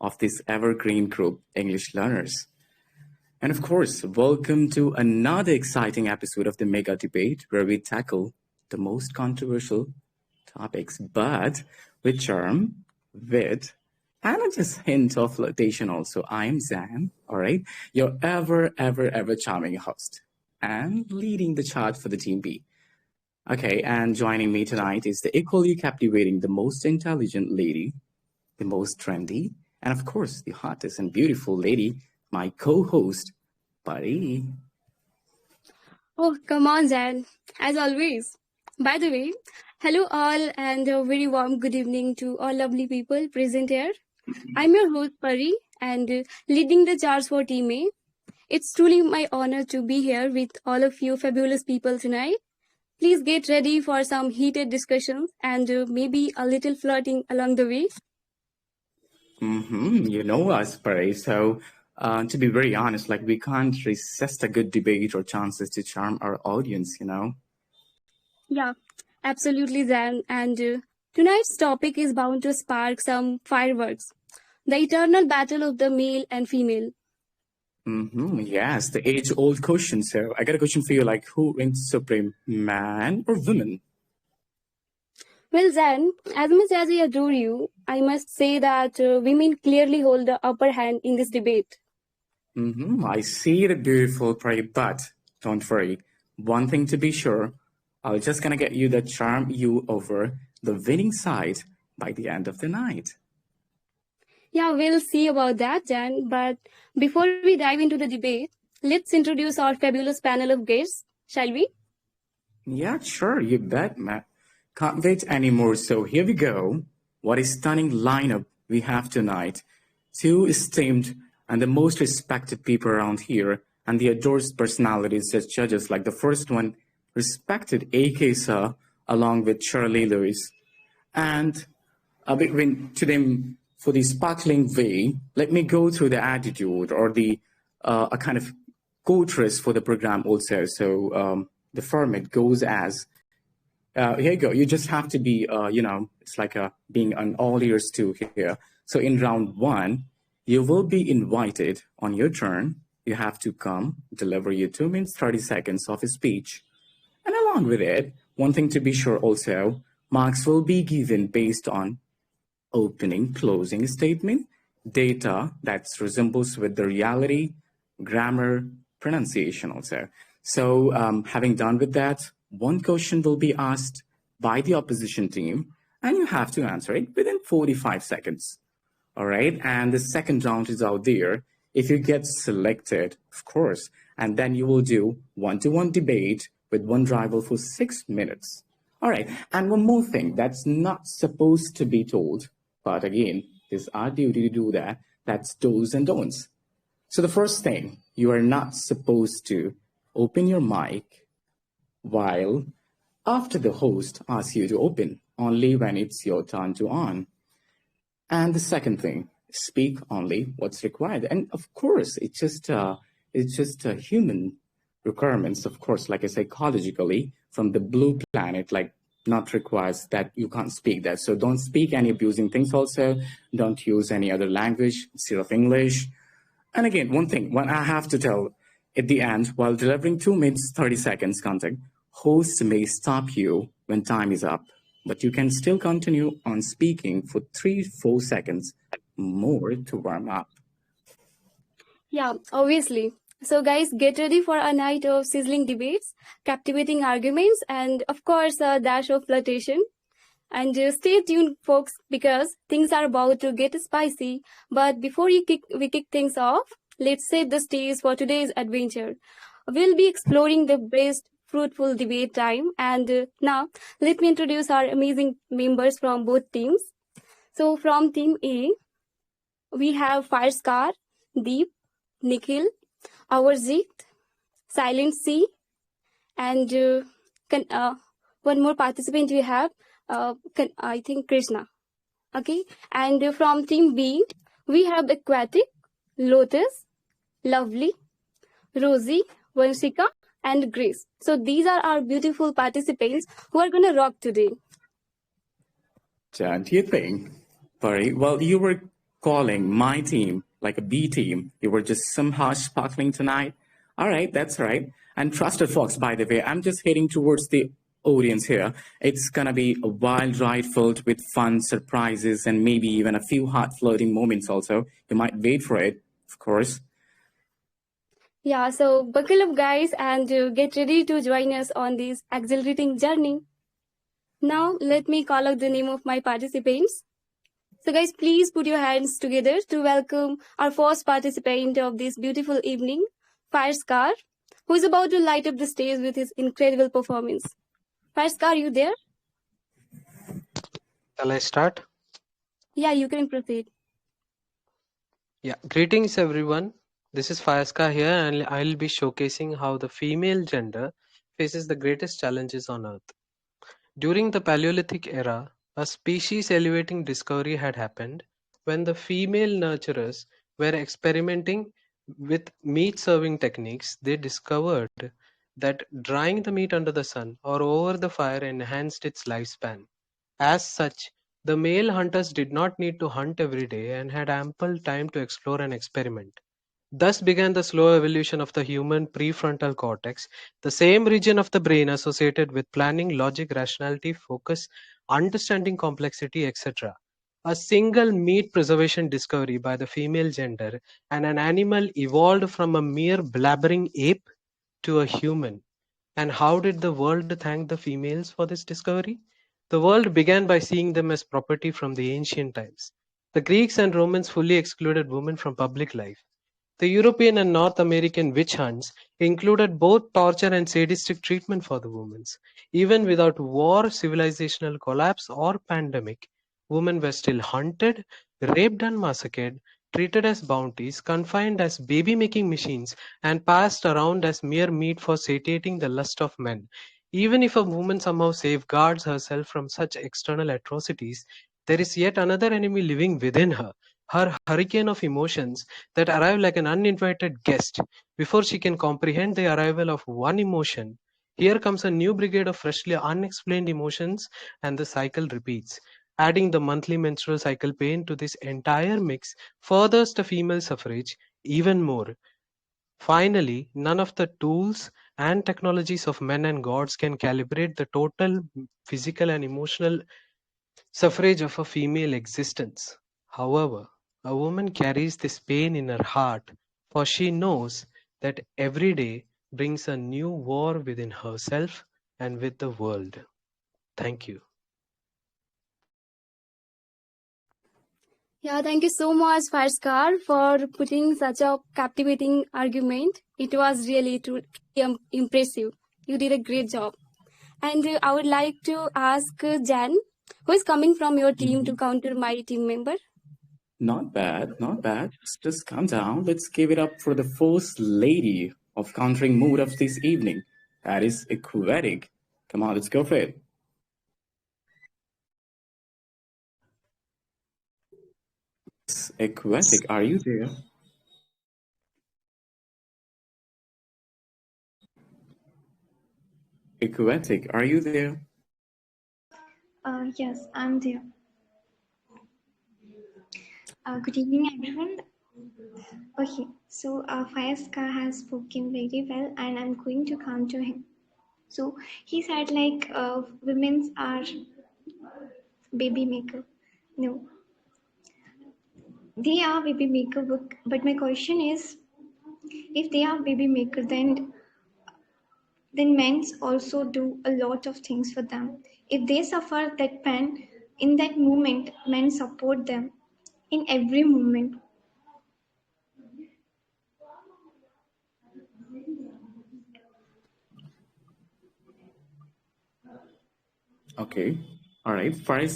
of this evergreen group, English learners. And of course, welcome to another exciting episode of the Mega Debate where we tackle the most controversial topics, but with charm, wit, and a just hint of flirtation also. I'm Zan, all right? Your ever charming host and leading the charge for the Team B. Okay, and joining me tonight is the equally captivating, the most intelligent lady, the most trendy, and of course, the hottest and beautiful lady, my co-host, Pari. Oh, come on, Zan. As always. By the way, hello all and a very warm good evening to all lovely people present here. I'm your host, Pari, and leading the charge for Team A. It's truly my honor to be here with all of you fabulous people tonight. Please get ready for some heated discussions and maybe a little flirting along the way. You know us, Pari. So, to be very honest, like we can't resist a good debate or chances to charm our audience. Yeah, absolutely, Zan. And tonight's topic is bound to spark some fireworks. The eternal battle of the male and female. Yes, the age-old question. So, I got a question for you. Like, who reigns supreme, man or woman? Well, Zan, as much as I adore you, I must say that women clearly hold the upper hand in this debate. I see the beautiful Pari, but don't worry. One thing to be sure, I'm just gonna get you to charm you over the winning side by the end of the night. Yeah, we'll see about that, Jan. But before we dive into the debate, let's introduce our fabulous panel of guests, shall we? Yeah, sure, you bet, Matt. Can't wait anymore, so here we go. What a stunning lineup we have tonight. Two esteemed and the most respected people around here, and the adored personalities as judges, like the first one, respected AK Sir, along with Shirley Lewis. And between to them for the sparkling way, let me go through the attitude or the a kind of coaches for the program also. So the format goes as here you go. You just have to be, it's like being an all ears too here. So in round one, you will be invited on your turn. You have to come deliver your 2 minutes, 30 seconds of a speech. And along with it, one thing to be sure also, marks will be given based on opening, closing statement, data that resembles with the reality, grammar, pronunciation also. So having done with that, one question will be asked by the opposition team, and you have to answer it within 45 seconds. All right, and the second round is out there. If you get selected, of course, and then you will do one-to-one debate with one rival for 6 minutes. All right, and one more thing that's not supposed to be told, but again, it's our duty to do that. That's do's and don'ts. So the first thing, you are not supposed to open your mic while after the host asks you to open, only when it's your turn to on. And the second thing, speak only what's required. And of course, it's just human requirements, of course, like I say, psychologically, from the blue planet, like not requires that you can't speak that. So don't speak any abusing things also. Don't use any other language instead of English. And again, one thing, what I have to tell at the end, while delivering 2 minutes, 30 seconds content, hosts may stop you when time is up, but you can still continue on speaking for 3-4 seconds more to warm up. Yeah, obviously. So, guys, get ready for a night of sizzling debates, captivating arguments, and of course, a dash of flirtation. And stay tuned, folks, because things are about to get spicy. But before we kick things off, let's set the stage for today's adventure. We'll be exploring the best fruitful debate time. And now, let me introduce our amazing members from both teams. So, from Team A, we have Firescar, Deep, Nikhil, Awarjit, Silent C, and one more participant we have, I think Krishna. Okay, and from Team B, we have Aquatic, Lotus, Lovely, Rosie, Vanshika, and Grace. So these are our beautiful participants who are going to rock today. Don't you think? Pari, well, you were calling my team like a B team. You were just somehow sparkling tonight. All right, that's right. And Trusted Fox, by the way, I'm just heading towards the audience here. It's gonna be a wild ride filled with fun surprises and maybe even a few heart floating moments also. You might wait for it, of course. Yeah, so buckle up, guys, and get ready to join us on this exhilarating journey. Now, let me call out the name of my participants. So, guys, please put your hands together to welcome our first participant of this beautiful evening, Firescar, who is about to light up the stage with his incredible performance. Firescar, are you there? Shall I start? Yeah, you can proceed. Yeah, greetings everyone. This is Fayaska here, and I'll be showcasing how the female gender faces the greatest challenges on Earth. During the Paleolithic era, a species elevating discovery had happened when the female nurturers were experimenting with meat serving techniques. They discovered that drying the meat under the sun or over the fire enhanced its lifespan. As such, the male hunters did not need to hunt every day and had ample time to explore and experiment. Thus began the slow evolution of the human prefrontal cortex, the same region of the brain associated with planning, logic, rationality, focus, understanding complexity, etc. A single meat preservation discovery by the female gender and an animal evolved from a mere blabbering ape to a human. And how did the world thank the females for this discovery? The world began by seeing them as property from the ancient times. The Greeks and Romans fully excluded women from public life. The European and North American witch hunts included both torture and sadistic treatment for the women. Even without war, civilizational collapse, or pandemic, women were still hunted, raped, and massacred, treated as bounties, confined as baby making machines, and passed around as mere meat for satiating the lust of men. Even if a woman somehow safeguards herself from such external atrocities, there is yet another enemy living within her, her hurricane of emotions that arrive like an uninvited guest. Before she can comprehend the arrival of one emotion, here comes a new brigade of freshly unexplained emotions, and the cycle repeats. Adding the monthly menstrual cycle pain to this entire mix furthers the female suffrage even more. Finally, none of the tools and technologies of men and gods can calibrate the total physical and emotional suffrage of a female existence. However, a woman carries this pain in her heart, for she knows that every day brings a new war within herself and with the world. Thank you. Yeah, thank you so much, Farskar, for putting such a captivating argument. It was really truly impressive. You did a great job. And I would like to ask Jan, who is coming from your team to counter my team member. Not bad, not bad. Just calm down. Let's give it up for the first lady of countering mood of this evening. That is aquatic. Come on, let's go for it. Aquatic, are you there? Aquatic, are you there? Yes, I'm there. Good evening, everyone. Okay, so Fayaska has spoken very well, and I'm going to counter him. So he said, like, women's are baby maker. No, they are baby maker, but my question is, if they are baby maker, then men's also do a lot of things for them. If they suffer that pain in that moment, men support them in every moment. Okay. All right. Fire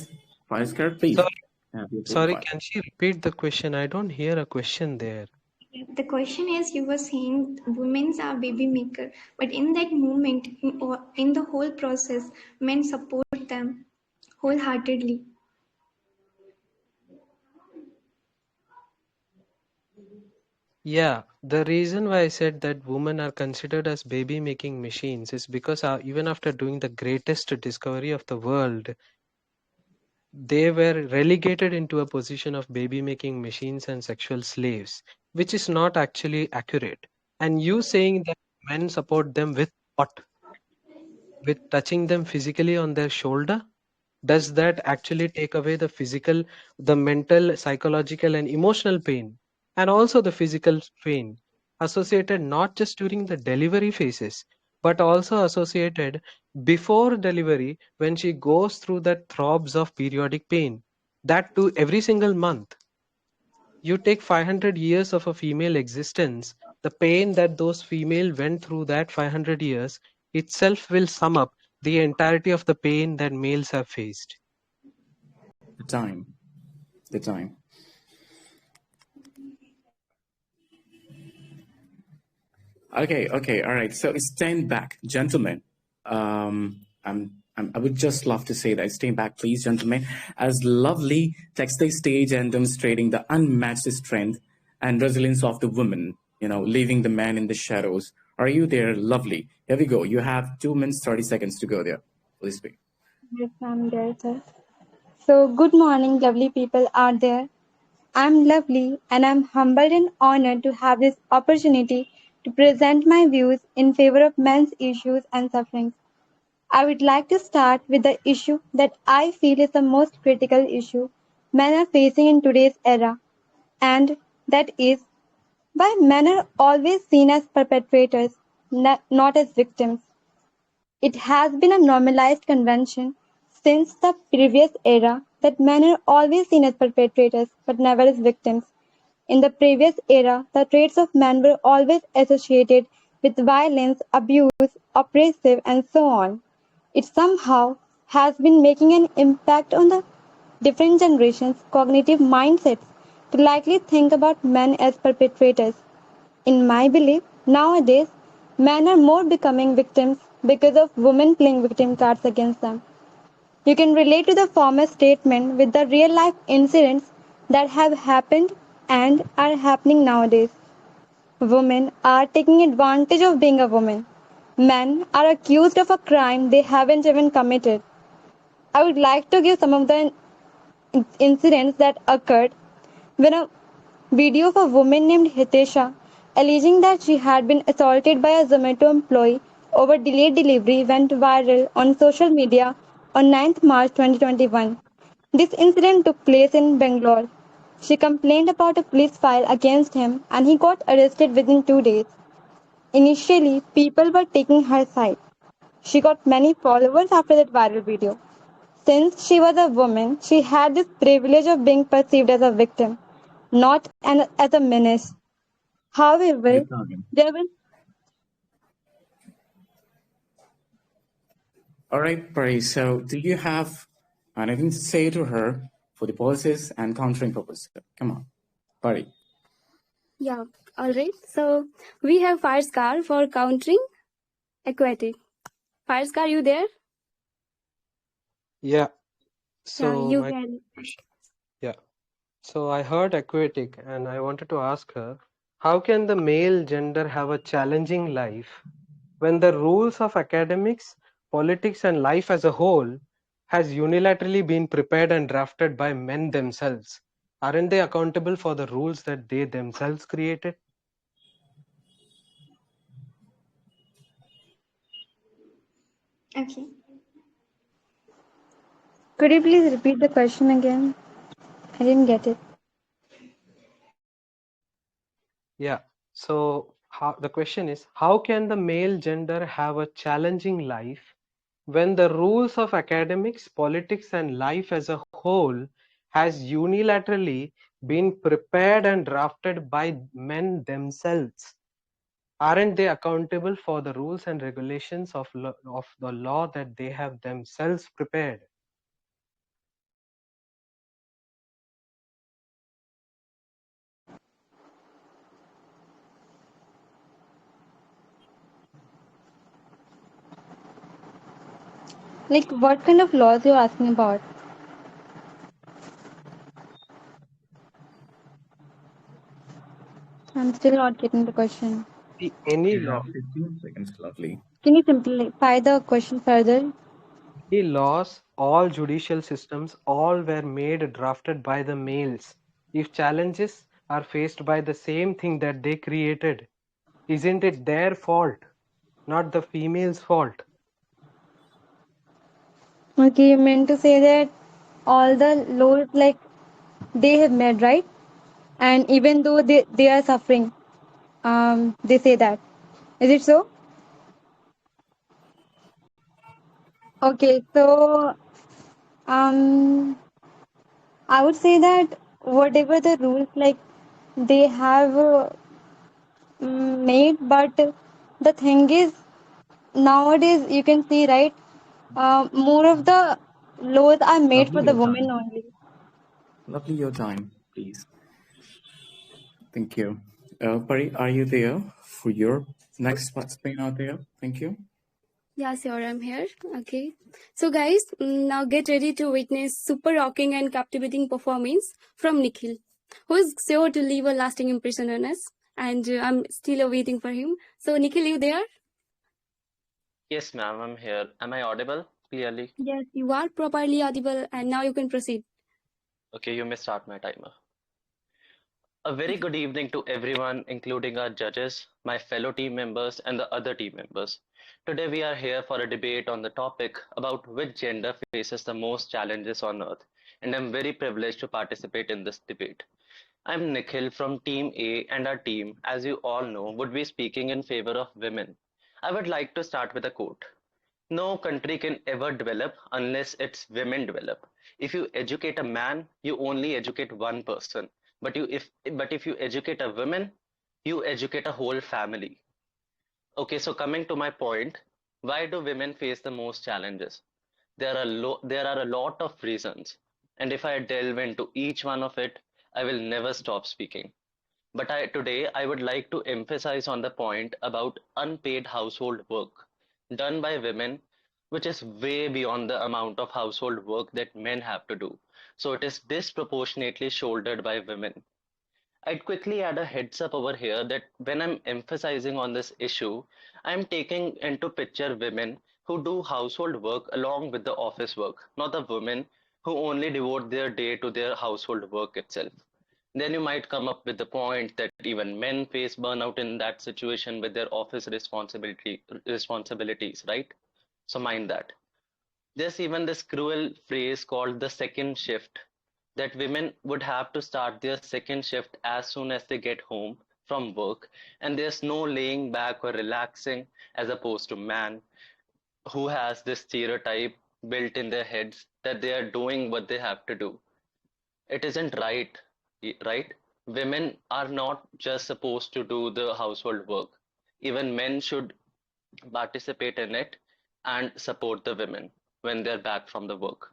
please. Sorry, Have your take sorry, on it. can she repeat the question? I don't hear a question there. The question is, you were saying women are baby maker, but in that moment, in the whole process, men support them wholeheartedly. Yeah, the reason why I said that women are considered as baby making machines is because even after doing the greatest discovery of the world, they were relegated into a position of baby making machines and sexual slaves, which is not actually accurate. And you saying that men support them with what? With touching them physically on their shoulder? Does that actually take away the physical, the mental, psychological, and emotional pain, and also the physical pain associated not just during the delivery phases, but also associated before delivery when she goes through that throbs of periodic pain? That too, every single month. You take 500 years of a female existence, the pain that those female went through that 500 years itself will sum up the entirety of the pain that males have faced. The time. The time. Okay, all right. So stand back, gentlemen. I would just love to say that stand back, please, gentlemen, as lovely takes the stage and demonstrating the unmatched strength and resilience of the woman, leaving the man in the shadows. Are you there? Lovely. Here we go. You have 2 minutes, 30 seconds to go there. Please speak. Yes, I'm there, sir. So, good morning, lovely people out there. I'm lovely and I'm humbled and honored to have this opportunity to present my views in favor of men's issues and sufferings. I would like to start with the issue that I feel is the most critical issue men are facing in today's era, and that is why men are always seen as perpetrators, not as victims. It has been a normalized convention since the previous era that men are always seen as perpetrators but never as victims. In the previous era, the traits of men were always associated with violence, abuse, oppressive, and so on. It somehow has been making an impact on the different generations' cognitive mindsets to likely think about men as perpetrators. In my belief, nowadays, men are more becoming victims because of women playing victim cards against them. You can relate to the former statement with the real life incidents that have happened and are happening nowadays. Women are taking advantage of being a woman. Men are accused of a crime they haven't even committed. I would like to give some of the incidents that occurred when a video of a woman named Hitesha alleging that she had been assaulted by a Zomato employee over delayed delivery went viral on social media on 9th March 2021. This incident took place in Bangalore. She complained about a police file against him and he got arrested within 2 days. Initially, people were taking her side. She got many followers after that viral video. Since she was a woman, she had this privilege of being perceived as a victim, not as a menace. However, Good talking. there were All right, Pari. So, do you have anything to say to her for the policies and countering purpose? Come on, Pari. Yeah, all right. So we have fire scar for countering aquatic. Fire scar, you there? Yeah. Yeah, So you my can. yeah. So I heard aquatic and I wanted to ask her, how can the male gender have a challenging life when the rules of academics, politics, and life as a whole has unilaterally been prepared and drafted by men themselves? Aren't they accountable for the rules that they themselves created? Okay. Could you please repeat the question again? I didn't get it. Yeah. So the question is, how can the male gender have a challenging life when the rules of academics, politics, and life as a whole has unilaterally been prepared and drafted by men themselves? Aren't they accountable for the rules and regulations of the law that they have themselves prepared? Like, what kind of laws you're asking about? I'm still not getting the question. Any You law, have 15 seconds, lovely. Can you simplify the question further? any laws all judicial systems, all were made drafted by the males. If challenges are faced by the same thing that they created, isn't it their fault, not the female's fault? Okay, you meant to say that all the laws like they have made, right? And even though they are suffering, they say that. Is it so? Okay, so um, I would say that whatever the rules like they have made, but the thing is nowadays you can see, right? More of the laws are made Lovely for the your women time. only. Lovely your time, please. Thank you. Pari, are you there for your next spin out there? Thank you. Yeah, sure, I'm here. Okay. So, guys, now get ready to witness super rocking and captivating performance from Nikhil, who is sure to leave a lasting impression on us. And I'm still waiting for him. So, Nikhil, you there? Yes, ma'am, I'm here. Am I audible clearly? Yes, you are properly audible, and now you can proceed. Okay, you may start my timer. A very good evening to everyone, including our judges, my fellow team members, and the other team members. Today, we are here for a debate on the topic about which gender faces the most challenges on earth, and I'm very privileged to participate in this debate. I'm Nikhil from Team A, and our team, as you all know, would be speaking in favor of women. I would like to start with a quote. No country can ever develop unless its women develop. If you educate a man, you only educate one person. But if you educate a woman, you educate a whole family. Okay, so coming to my point, why do women face the most challenges? There are a lot of reasons, and if I delve into each one of it, I will never stop speaking. But today I would like to emphasize on the point about unpaid household work done by women, which is way beyond the amount of household work that men have to do. So it is disproportionately shouldered by women. I'd quickly add a heads up over here that when I'm emphasizing on this issue, I'm taking into picture women who do household work along with the office work, not the women who only devote their day to their household work itself. Then you might come up with the point that even men face burnout in that situation with their office responsibilities, right? So mind that. There's even this cruel phrase called the second shift, that women would have to start their second shift as soon as they get home from work, and there's no laying back or relaxing as opposed to man who has this stereotype built in their heads that they are doing what they have to do. It isn't right, right? Women are not just supposed to do the household work. Even men should participate in it and support the women when they're back from the work.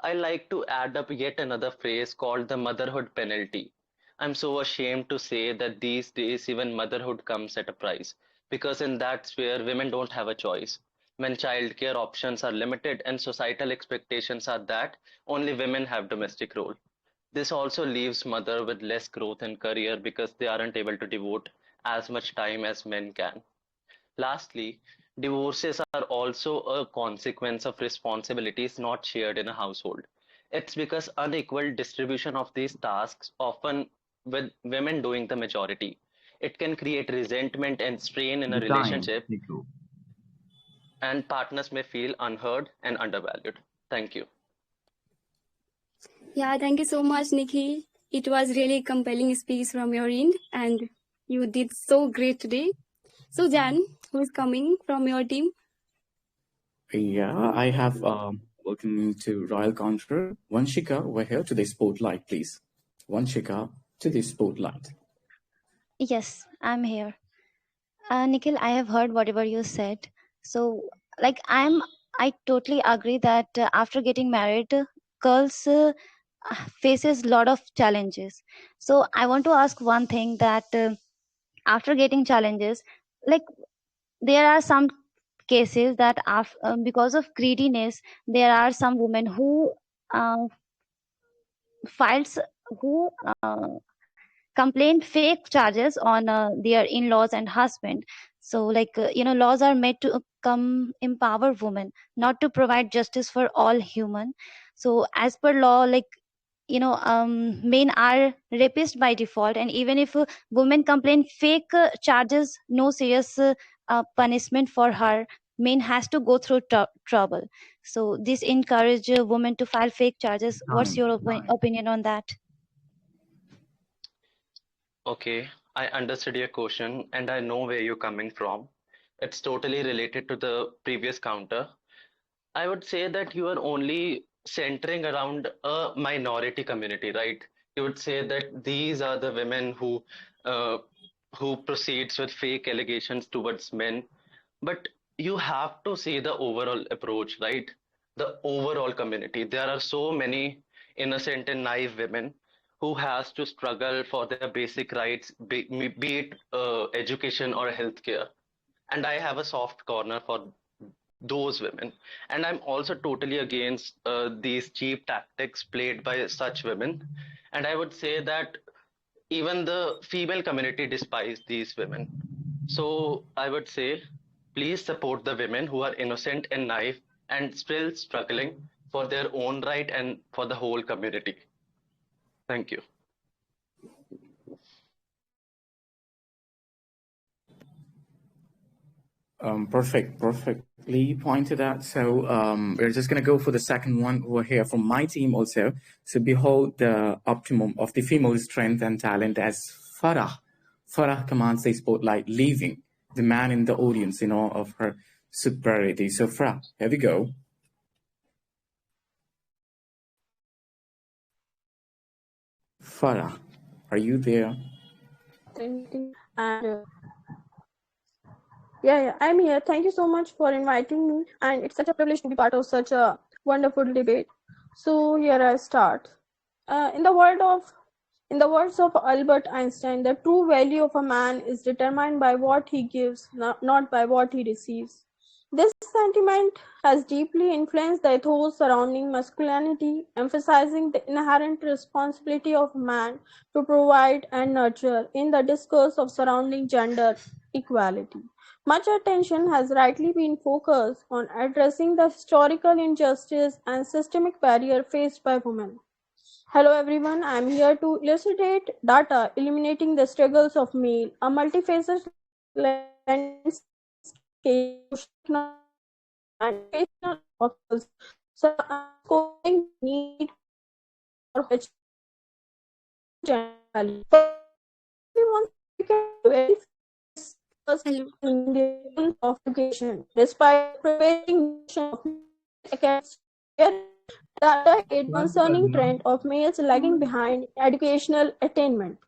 I like to add up yet another phrase called the motherhood penalty. I'm so ashamed to say that these days even motherhood comes at a price, because in that sphere women don't have a choice. When childcare options are limited and societal expectations are that only women have domestic role. This also leaves mother with less growth in career because they aren't able to devote as much time as men can. Lastly, divorces are also a consequence of responsibilities not shared in a household. It's because unequal distribution of these tasks, often with women doing the majority. It can create resentment and strain in a The time, relationship, Nico. and partners may feel unheard and undervalued. Thank you. Yeah, thank you so much, Nikhil. It was really compelling speech from your end, and you did so great today. So, Jan, who is coming from your team? Yeah, I have welcome to Royal Contra. Vanshika, we're here to the spotlight, please. Vanshika, to the spotlight. Yes, I'm here. Nikhil, I have heard whatever you said. So, like, I totally agree that after getting married, girls faces lot of challenges. So, I want to ask one thing that after getting challenges, like, there are some cases that because of greediness, there are some women who uh, files who complain fake charges on their in-laws and husband. So like laws are made to come empower women, not to provide justice for all human. So as per law, like, men are rapists by default, and even if women complain fake charges, no serious punishment for her, men has to go through trouble. So this encourage women to file fake charges. What's Time. your Right. opinion on that? Okay, I understood your question and I know where you're coming from. It's totally related to the previous counter. I would say that you are only centering around a minority community, right? You would say that these are the women uh, who proceeds with fake allegations towards men, but you have to see the overall approach, right? The overall community. There are so many innocent and naive women who has to struggle for their basic rights, be it education or healthcare. And I have a soft corner for those women. And I'm also totally against these cheap tactics played by such women. And I would say that even the female community despise these women. So I would say, please support the women who are innocent and naive and still struggling for their own right and for the whole community. Thank you. Perfectly pointed out. So we're just gonna go for the second one over here from my team also. So behold the optimum of the female strength and talent as Farah. Farah commands the spotlight, leaving the man in the audience in awe of her superiority. So Farah, here we go. Farah, are you there? And yeah, I'm here. Thank you so much for inviting me. And it's such a privilege to be part of such a wonderful debate. So here I start. In the in the words of Albert Einstein, the true value of a man is determined by what he gives, not by what he receives. This sentiment has deeply influenced the ethos surrounding masculinity, emphasizing the inherent responsibility of man to provide and nurture in the discourse of surrounding gender equality. Much attention has rightly been focused on addressing the historical injustice and systemic barrier faced by women. Hello everyone, I am here to elucidate data illuminating the struggles of male, a multifaceted landscape social, economic, and educational obstacles, so underscoring the need for gender equality. Firstly, once we can verify this first Hello. in the realm of education, despite the prevailing notion of academics, data a concerning trend of males lagging behind educational attainment,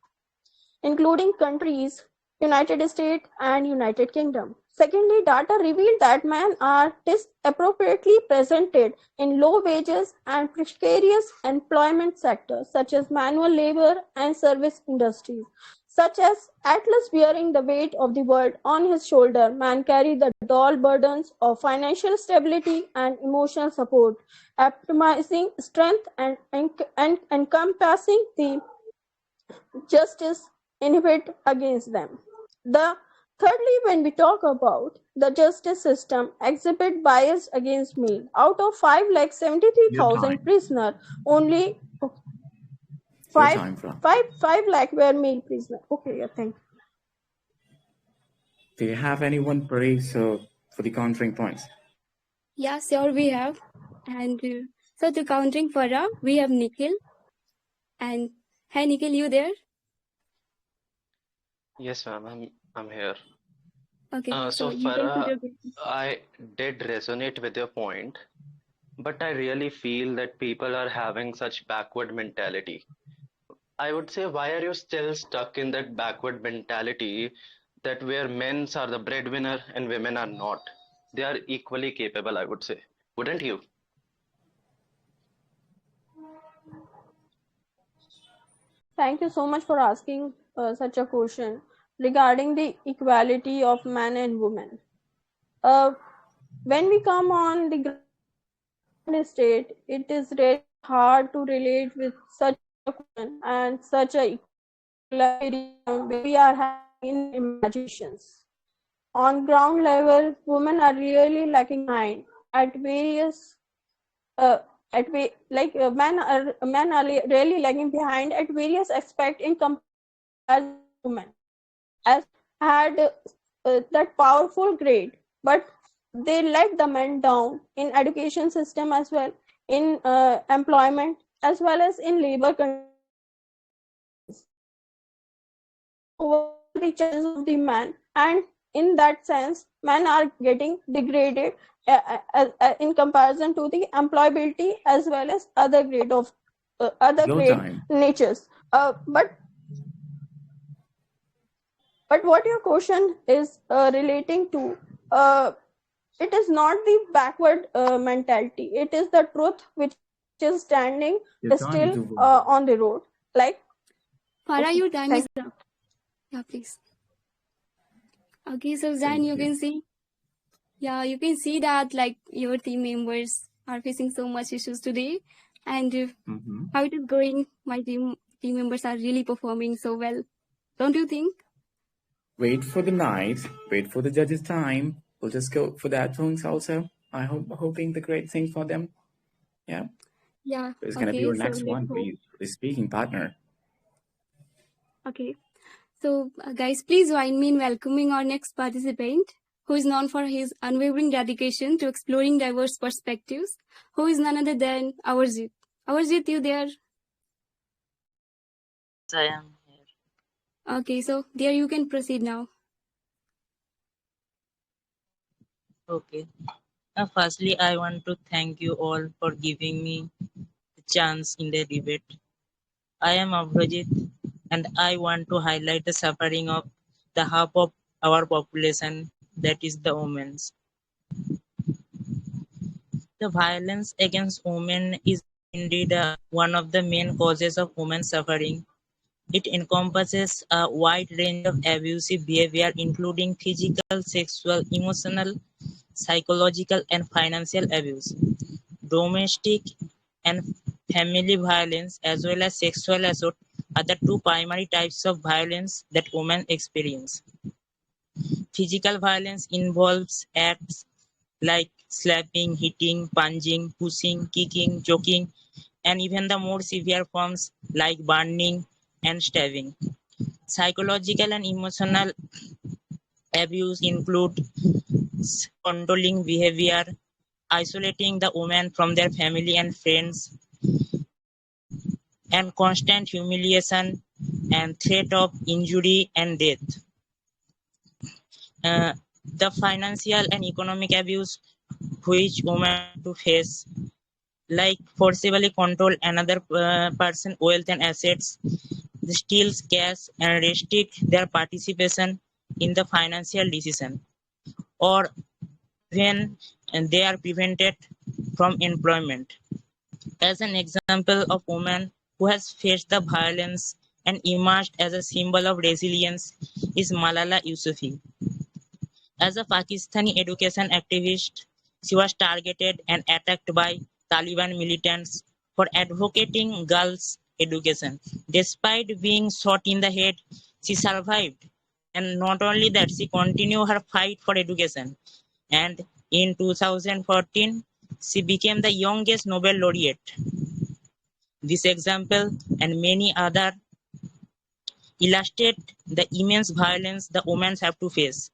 including countries United States and United Kingdom. Secondly, data revealed that men are disappropriately presented in low wages and precarious employment sectors such as manual labor and service industries. Such as Atlas bearing the weight of the world on his shoulder, man carry the dual burdens of financial stability and emotional support, optimizing strength and encompassing the justice inhibit against them. The thirdly, when we talk about the justice system exhibit bias against male. Out of 5,73,000 prisoners, only Your 5, time, Farah. 5 lakh were male prisoners. Okay, yeah, thank you. Do you have anyone, Pari, so for the countering points? Yeah, sure, we have. And so to countering Farah, we have Nikhil. And hi, Nikhil, you there? Yes, ma'am, I'm here. Okay, so So you can put Farah, your question. I did resonate with your point, but I really feel that people are having such backward mentality. I would say, why are you still stuck in that backward mentality that where men are the breadwinner and women are not? They are equally capable, I would say. Wouldn't you? Thank you so much for asking such a question regarding the equality of man and woman. Uh, when we come on the ground state, it is really hard to relate with such a question and such a equilibrium we are having in imaginations. on ground level, women are really lagging behind at various men are really lagging behind at various aspects in comparison to women, as had that powerful grade, but they let the men down in education system as well, in employment as well as in labor conditions. So what are the chances of the man? And in that sense, men are getting degraded in comparison to the employability as well as other grade of other Your grade time. natures. But what your question is relating to, it is not the backward mentality. It is the truth which is standing Your time still is over. on the road. Like, Farah, okay, your time is thank you. up. Yeah, please. Okay, so Zan, Thank you you. can see. Yeah, you can see that like your team members are facing so much issues today, and how it is going. My team members are really performing so well. Don't you think? Wait for the night. Wait for the judges' time. We'll just go for that things also. Hoping the great thing for them. Yeah. Yeah. It's gonna be Okay. your So next let's one, hope. please. The speaking partner. Okay. So guys, please join me in welcoming our next participant, who is known for his unwavering dedication to exploring diverse perspectives. Who is none other than Awarjit. Awarjit, you there? I am here. Okay. So there you can proceed now. Okay. Firstly, I want to thank you all for giving me the chance in the debate. I am Abhijit and I want to highlight the suffering of the half of our population, that is the women. The violence against women is indeed one of the main causes of women suffering. It encompasses a wide range of abusive behavior, including physical, sexual, emotional, psychological, and financial abuse. Domestic and family violence, as well as sexual assault, are the two primary types of violence that women experience. Physical violence involves acts like slapping, hitting, punching, pushing, kicking, choking, and even the more severe forms like burning and stabbing. Psychological and emotional abuse include controlling behavior, isolating the woman from their family and friends, and constant humiliation and threat of injury and death. The financial and economic abuse which women to face, like forcibly control another person's wealth and assets, steals cash and restrict their participation in the financial decision, or when they are prevented from employment. As an example of woman who has faced the violence and emerged as a symbol of resilience is Malala Yousafzai. As a Pakistani education activist, she was targeted and attacked by Taliban militants for advocating girls' education. Despite being shot in the head, she survived. And not only that, she continued her fight for education. And in 2014, she became the youngest Nobel laureate. This example and many other illustrate the immense violence the women have to face,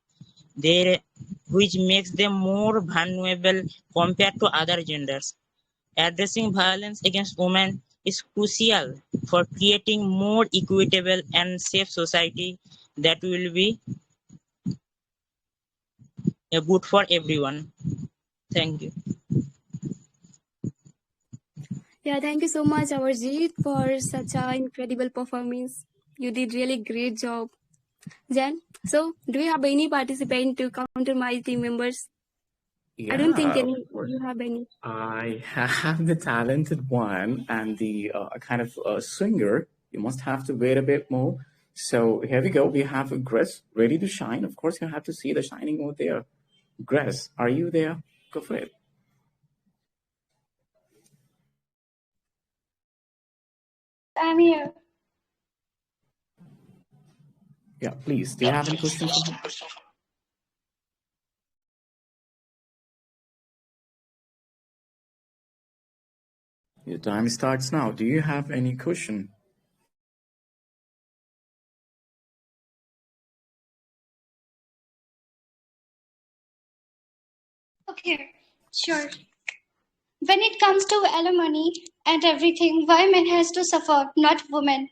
which makes them more vulnerable compared to other genders. Addressing violence against women is crucial for creating more equitable and safe society that will be good for everyone. Thank you. Yeah, thank you so much, Awarjit, for such an incredible performance. You did really great job. Jan, so do you have any participant to counter my team members? I don't think Yeah, of course. you have any. I have the talented one and the kind of singer. You must have to wait a bit more. So here we go. We have Grace ready to shine. Of course, you have to see the shining over there. Grace, are you there? Go for it. I'm here. Yeah, please. Do you have any question for her? Your time starts now. Do you have any question? Okay, sure. When it comes to alimony and everything, why men has to suffer, not women?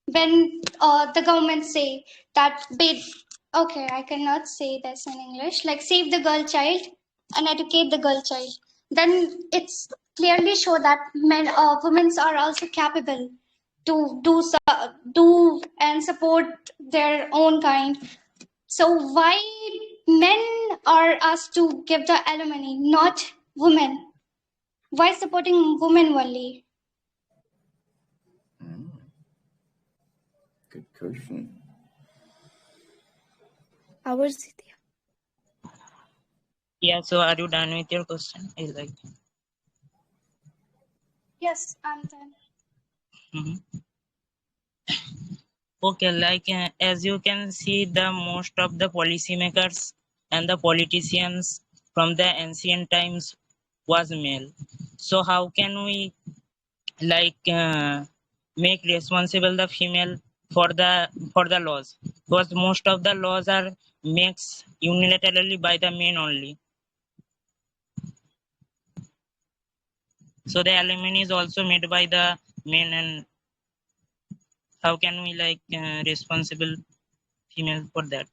When the government say that okay, I cannot say this in English, like save the girl child and educate the girl child, then it's clearly show that women are also capable to do and support their own kind. So why men are asked to give the alimony, not women? Why supporting women only? Good question. Ours. Yeah, so are you done with your question? Is like, Yes, I'm done. mhm. Okay, like as you can see, the most of the policymakers and the politicians from the ancient times was male. So how can we like make responsible the female for the laws? Because most of the laws are makes unilaterally by the men only. So the alimony is also made by the men, and how can we like responsible female for that?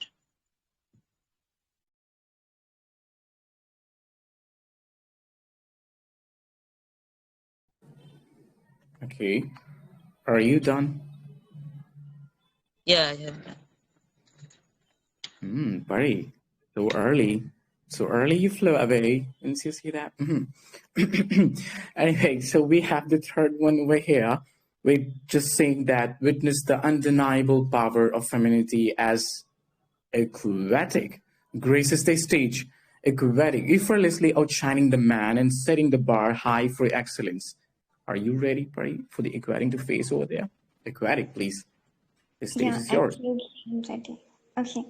Okay. Are you done? Yeah, yeah. Buddy. So early. So early you flew away. Didn't you see that? Anyway, so we have the third one over here. We're just saying that witness the undeniable power of femininity as aquatic graces the stage. Aquatic, effortlessly outshining the man and setting the bar high for excellence. Are you ready, buddy, for the aquatic to face over there? Aquatic, please. The stage Yeah, is yours. absolutely. I'm ready. Okay.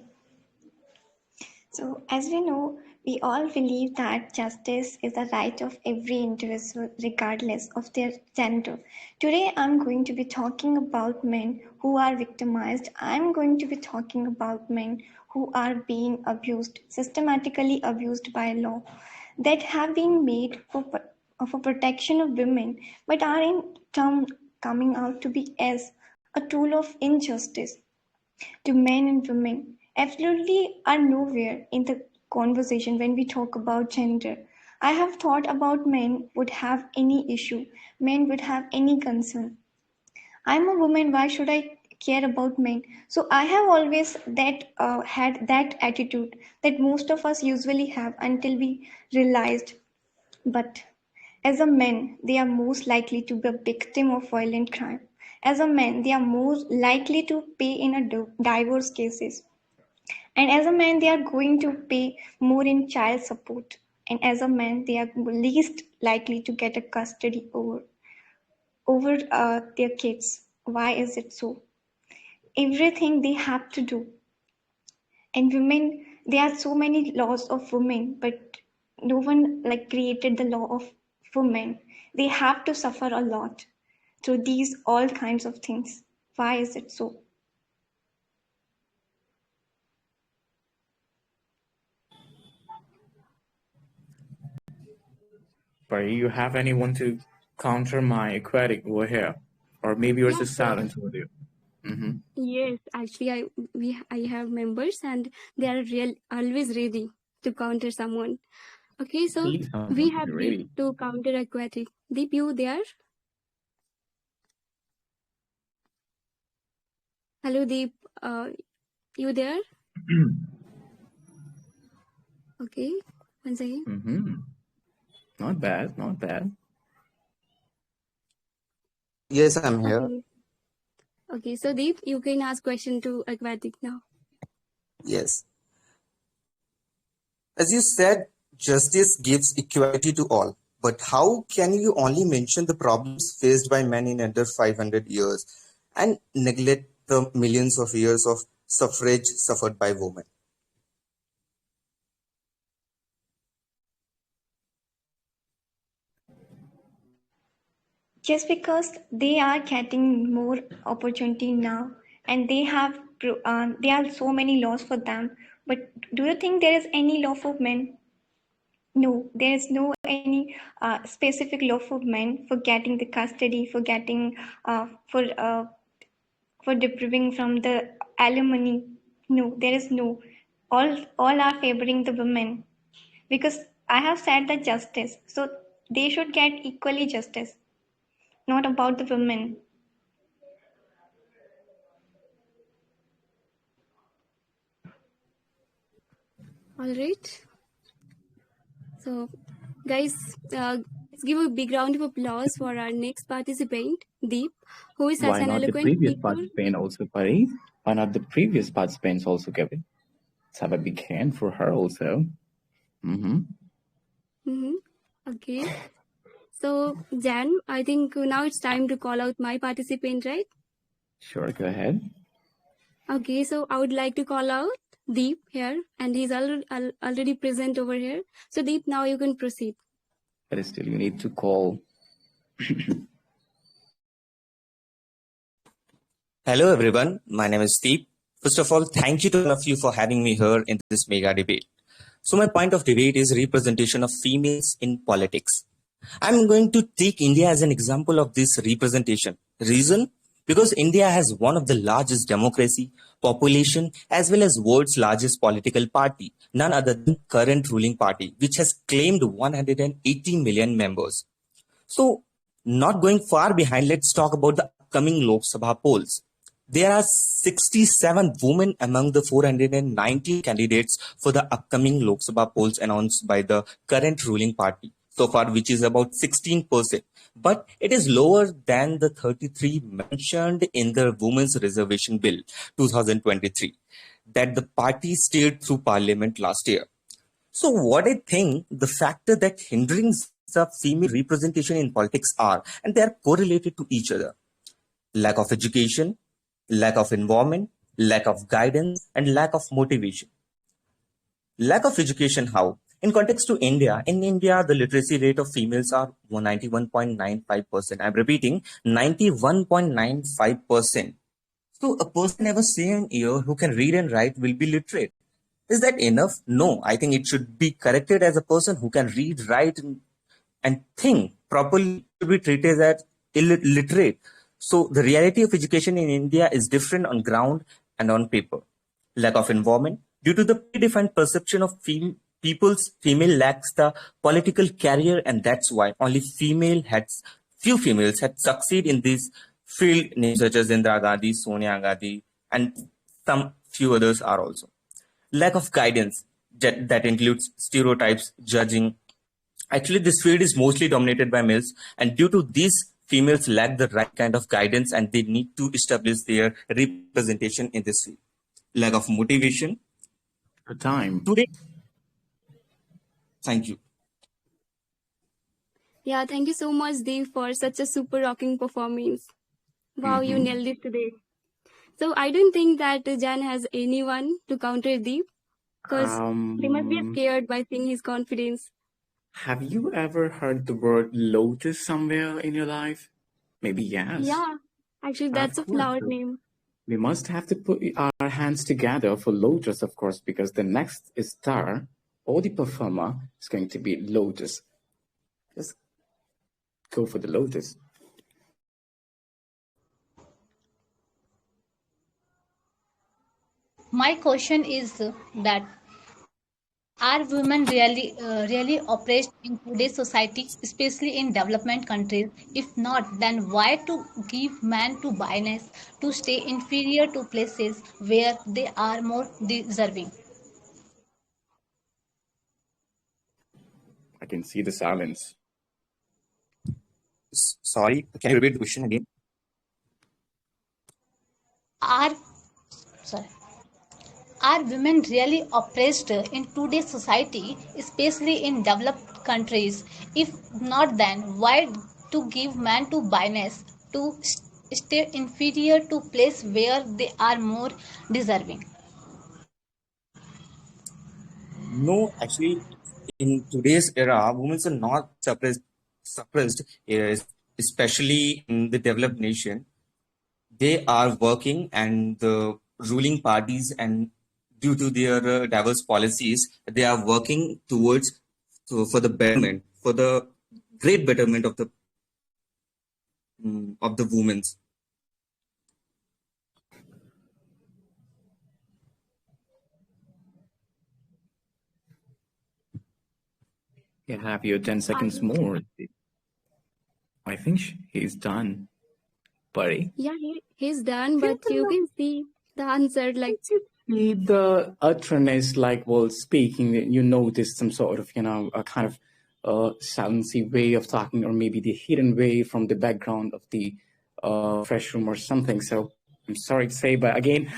So, as we know, we all believe that justice is the right of every individual, regardless of their gender. Today, I'm going to be talking about men who are victimized. I'm going to be talking about men who are being abused, systematically abused by law, that have been made for protection of women, but are in turn coming out to be as a tool of injustice to men and women absolutely are nowhere in the conversation when we talk about gender. I have thought about men would have any issue, men would have any concern. I'm a woman, why should I care about men? So I have always had that attitude that most of us usually have until we realized, but as a man, they are most likely to be a victim of violent crime. As a man, they are more likely to pay in a divorce cases. And as a man, they are going to pay more in child support. And as a man, they are least likely to get a custody over their kids. Why is it so? Everything they have to do. And women, there are so many laws of women, but no one like created the law of women. They have to suffer a lot through these all kinds of things. Why is it so? Buddy, you have anyone to counter my aquatic over here? Or maybe you're Yeah, just sure. silent over there. Yes, actually, I have members and they are always ready to counter someone. Okay, so Please, we you're have Deep ready. to counter aquatic. Deep, you there? Hello, Deep. You there? Okay, once again. Not bad, not bad. Yes, I'm here. Okay. Okay, so Deep, you can ask question to aquatic now. Yes. As you said, justice gives equality to all. But how can you only mention the problems faced by men in under 500 years and neglect the millions of years of suffrage suffered by women? Just because they are getting more opportunity now, and there are so many laws for them. But do you think there is any law for men? No, there is no any specific law for men for getting the custody, for getting for depriving from the alimony. No, there is no. All are favoring the women, because I have said that justice, so they should get equally justice, not about the women. All right. So, guys, let's give a big round of applause for our next participant, Deep, who is such Why an not the eloquent previous speaker. participant also, Pari? Why not the previous participants also, Kevin? Let's have a big hand for her also. Okay. So, Jan, I think now it's time to call out my participant, right? Sure, go ahead. Okay, so I would like to call out Deep here, and he's already present over here. So, Deep, now you can proceed. But still, you need to call. Hello everyone, my name is Steve. First of all, thank you to all of you for having me here in this mega debate. So my point of debate is representation of females in politics. I'm going to take India as an example of this representation. Reason? Because India has one of the largest democracy, population, as well as world's largest political party, none other than current ruling party, which has claimed 180 million members. So, not going far behind, let's talk about the upcoming Lok Sabha polls. There are 67 women among the 490 candidates for the upcoming Lok Sabha polls announced by the current ruling party so far, which is about 16%. But it is lower than the 33 mentioned in the Women's Reservation Bill 2023 that the party steered through Parliament last year. So what I think the factor that hindering the female representation in politics are, and they are correlated to each other. Lack of education, lack of environment, lack of guidance, and lack of motivation. Lack of education, how? In context to India, in India, the literacy rate of females are 91.95%. I'm repeating, 91.95%. So a person ever seen here who can read and write will be literate. Is that enough? No, I think it should be corrected as a person who can read, write, and think properly should be treated as illiterate. So the reality of education in India is different on ground and on paper. Lack of environment. Due to the predefined perception of female lacks the political career, and that's why only few females had succeed in this field, names such as Indira Gandhi, Sonia Gandhi, and some few others are also. Lack of guidance that includes stereotypes, judging. Actually, this field is mostly dominated by males, and due to this, females lack the right kind of guidance and they need to establish their representation in this field. Lack of motivation. Time. Today, thank you. Yeah, thank you so much, Deep, for such a super rocking performance. Wow, you nailed it today. So I don't think that Jan has anyone to counter Deep, because they must be scared by seeing his confidence. Have you ever heard the word Lotus somewhere in your life? Maybe yes. Yeah, actually, that's a flower name. We must have to put our hands together for Lotus, of course, because the next star or the performer is going to be Lotus. Just go for the Lotus. My question is that are women really oppressed in today's society, especially in development countries? If not, then why to give men to bias to stay inferior to places where they are more deserving? I can see the silence. Sorry, can you repeat the question again? Are women really oppressed in today's society, especially in developed countries? If not, then why to give men to bias to stay inferior to place where they are more deserving? No, actually, in today's era, women are not suppressed. especially in the developed nation, they are working, and the ruling parties, and due to their diverse policies, they are working towards for the betterment, for the great betterment of the women's. You have your 10 seconds I, more. I think he's done, buddy. yeah, he's done, Feel but you can see the answer like, see the utterance, like while speaking, you notice some sort of, a kind of silency way of talking, or maybe the hidden way from the background of the fresh room or something. So I'm sorry to say, but again,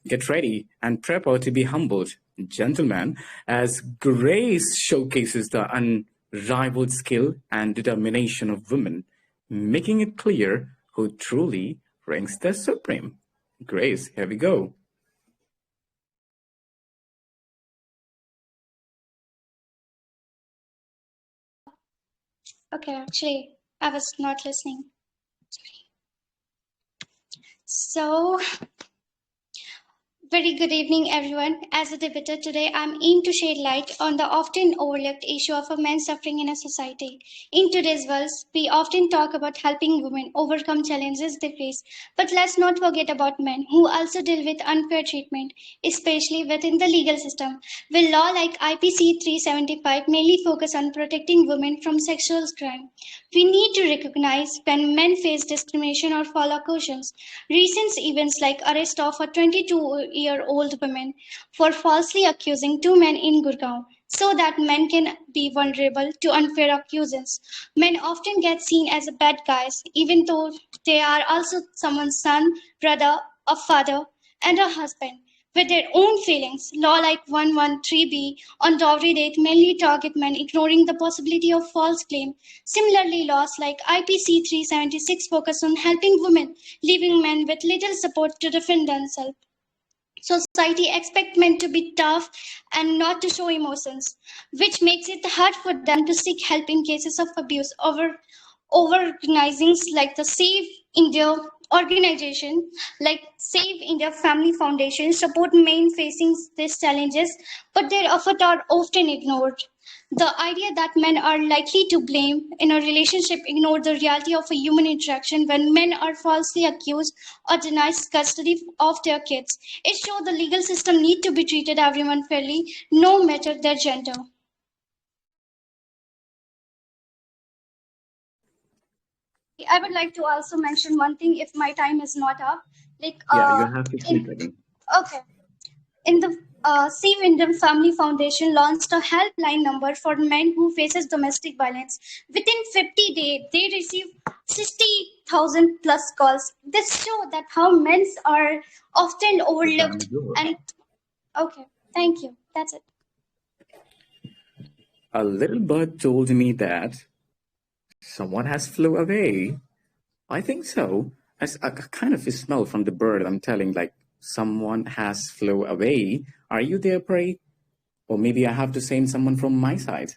get ready and prepare to be humbled, gentlemen, as Grace showcases the unrivaled skill and determination of women, making it clear who truly ranks the supreme. Grace, here we go. Okay, actually, I was not listening. So, very good evening, everyone. As a debater today, I'm aimed to shed light on the often overlooked issue of a man suffering in a society. In today's world, we often talk about helping women overcome challenges they face, but let's not forget about men who also deal with unfair treatment, especially within the legal system. Will law like IPC 375 mainly focus on protecting women from sexual crime? We need to recognize when men face discrimination or follow cautions. Recent events like arrest of a 22-year-old woman for falsely accusing two men in Gurgaon so that men can be vulnerable to unfair accusations. Men often get seen as bad guys even though they are also someone's son, brother, a father, and a husband with their own feelings. Law like 113B on dowry rate mainly target men, ignoring the possibility of false claim. Similarly, laws like IPC 376 focus on helping women, leaving men with little support to defend themselves. Society expects men to be tough and not to show emotions, which makes it hard for them to seek help in cases of abuse. Organizations like the Save India organization, like Save India Family Foundation, support men facing these challenges, but their efforts are often ignored. The idea that men are likely to blame in a relationship ignores the reality of a human interaction when men are falsely accused or denied custody of their kids. It shows the legal system need to be treated everyone fairly, no matter their gender. I would like to also mention one thing if my time is not up. Like Yeah, you have 15 in seconds. okay. In the Save Indian Family Foundation launched a helpline number for men who faces domestic violence. Within 50 days, they receive 60,000 plus calls. This show that how men are often The time overlooked. is over. And okay, thank you. That's it. A little bird told me that someone has flew away. I think so. As a kind of a smell from the bird, I'm telling, like someone has flew away. Are you there, Pray? Or maybe I have to send someone from my side.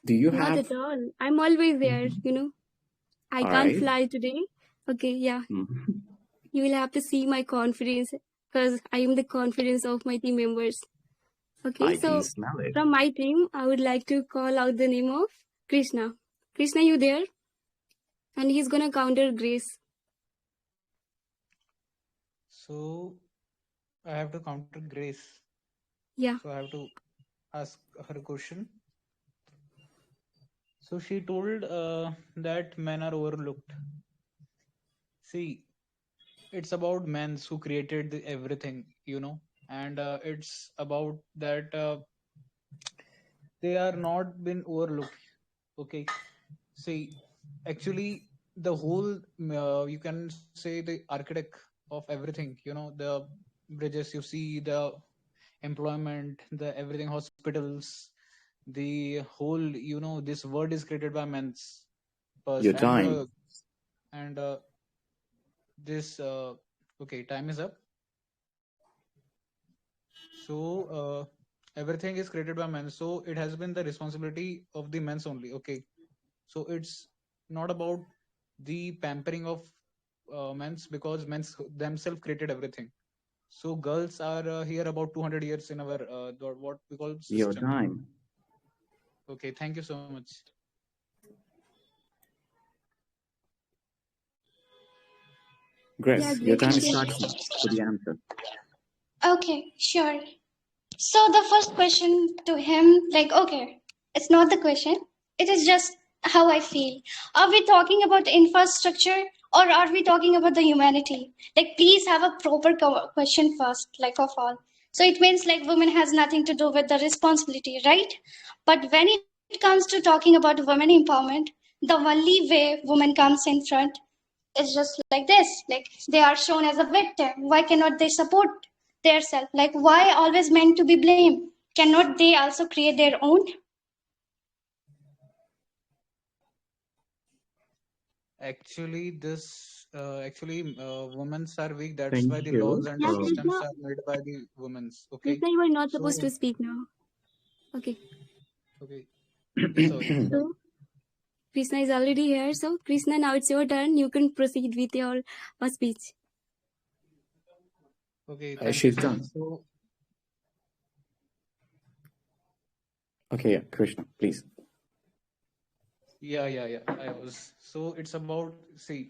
Do you not have? at all. I'm always there, I All can't right. fly today. Okay, yeah. Mhm. You will have to see my confidence because I am the confidence of my team members. Okay, I can so smell it. from my team, I would like to call out the name of Krishna. Krishna, you there? And he's gonna counter Grace. So I have to counter Grace. Yeah. So I have to ask her a question. So she told that men are overlooked. See, it's about men who created everything, and it's about that they are not been overlooked. Okay, see, actually, the whole you can say the architect of everything. The bridges you see, the employment, the everything, hospitals, the whole. This word is created by men's first, Your and time. and this okay, time is up. So everything is created by men, so it has been the responsibility of the men's only. Okay, so it's not about the pampering of men's, because men's themselves created everything. So girls are here about 200 years in our what we call Your system. time. Okay, thank you so much. Yeah, Grace, your great time question. starts now for the answer. Okay, sure. So the first question to him, like, okay, it's not the question, it is just how I feel. Are we talking about infrastructure or are we talking about the humanity? Like, please have a proper question first, like, of all. So it means like women has nothing to do with the responsibility, right? But when it comes to talking about women empowerment, the only way woman comes in front is just like this. Like, they are shown as a victim. Why cannot they support their self? Like, why always meant to be blamed? Cannot they also create their own? Actually, women are weak. That's Thank why the laws you. and Yeah, systems Krishna. are made by the women. Okay, Krishna, you are not supposed so to speak now. Okay. okay, okay, sorry, sorry. So Krishna is already here. So Krishna, now it's your turn. You can proceed with your speech. Okay, thank you She's so much. done. So Okay, yeah, Krishna, please. yeah, I was. So it's about, see,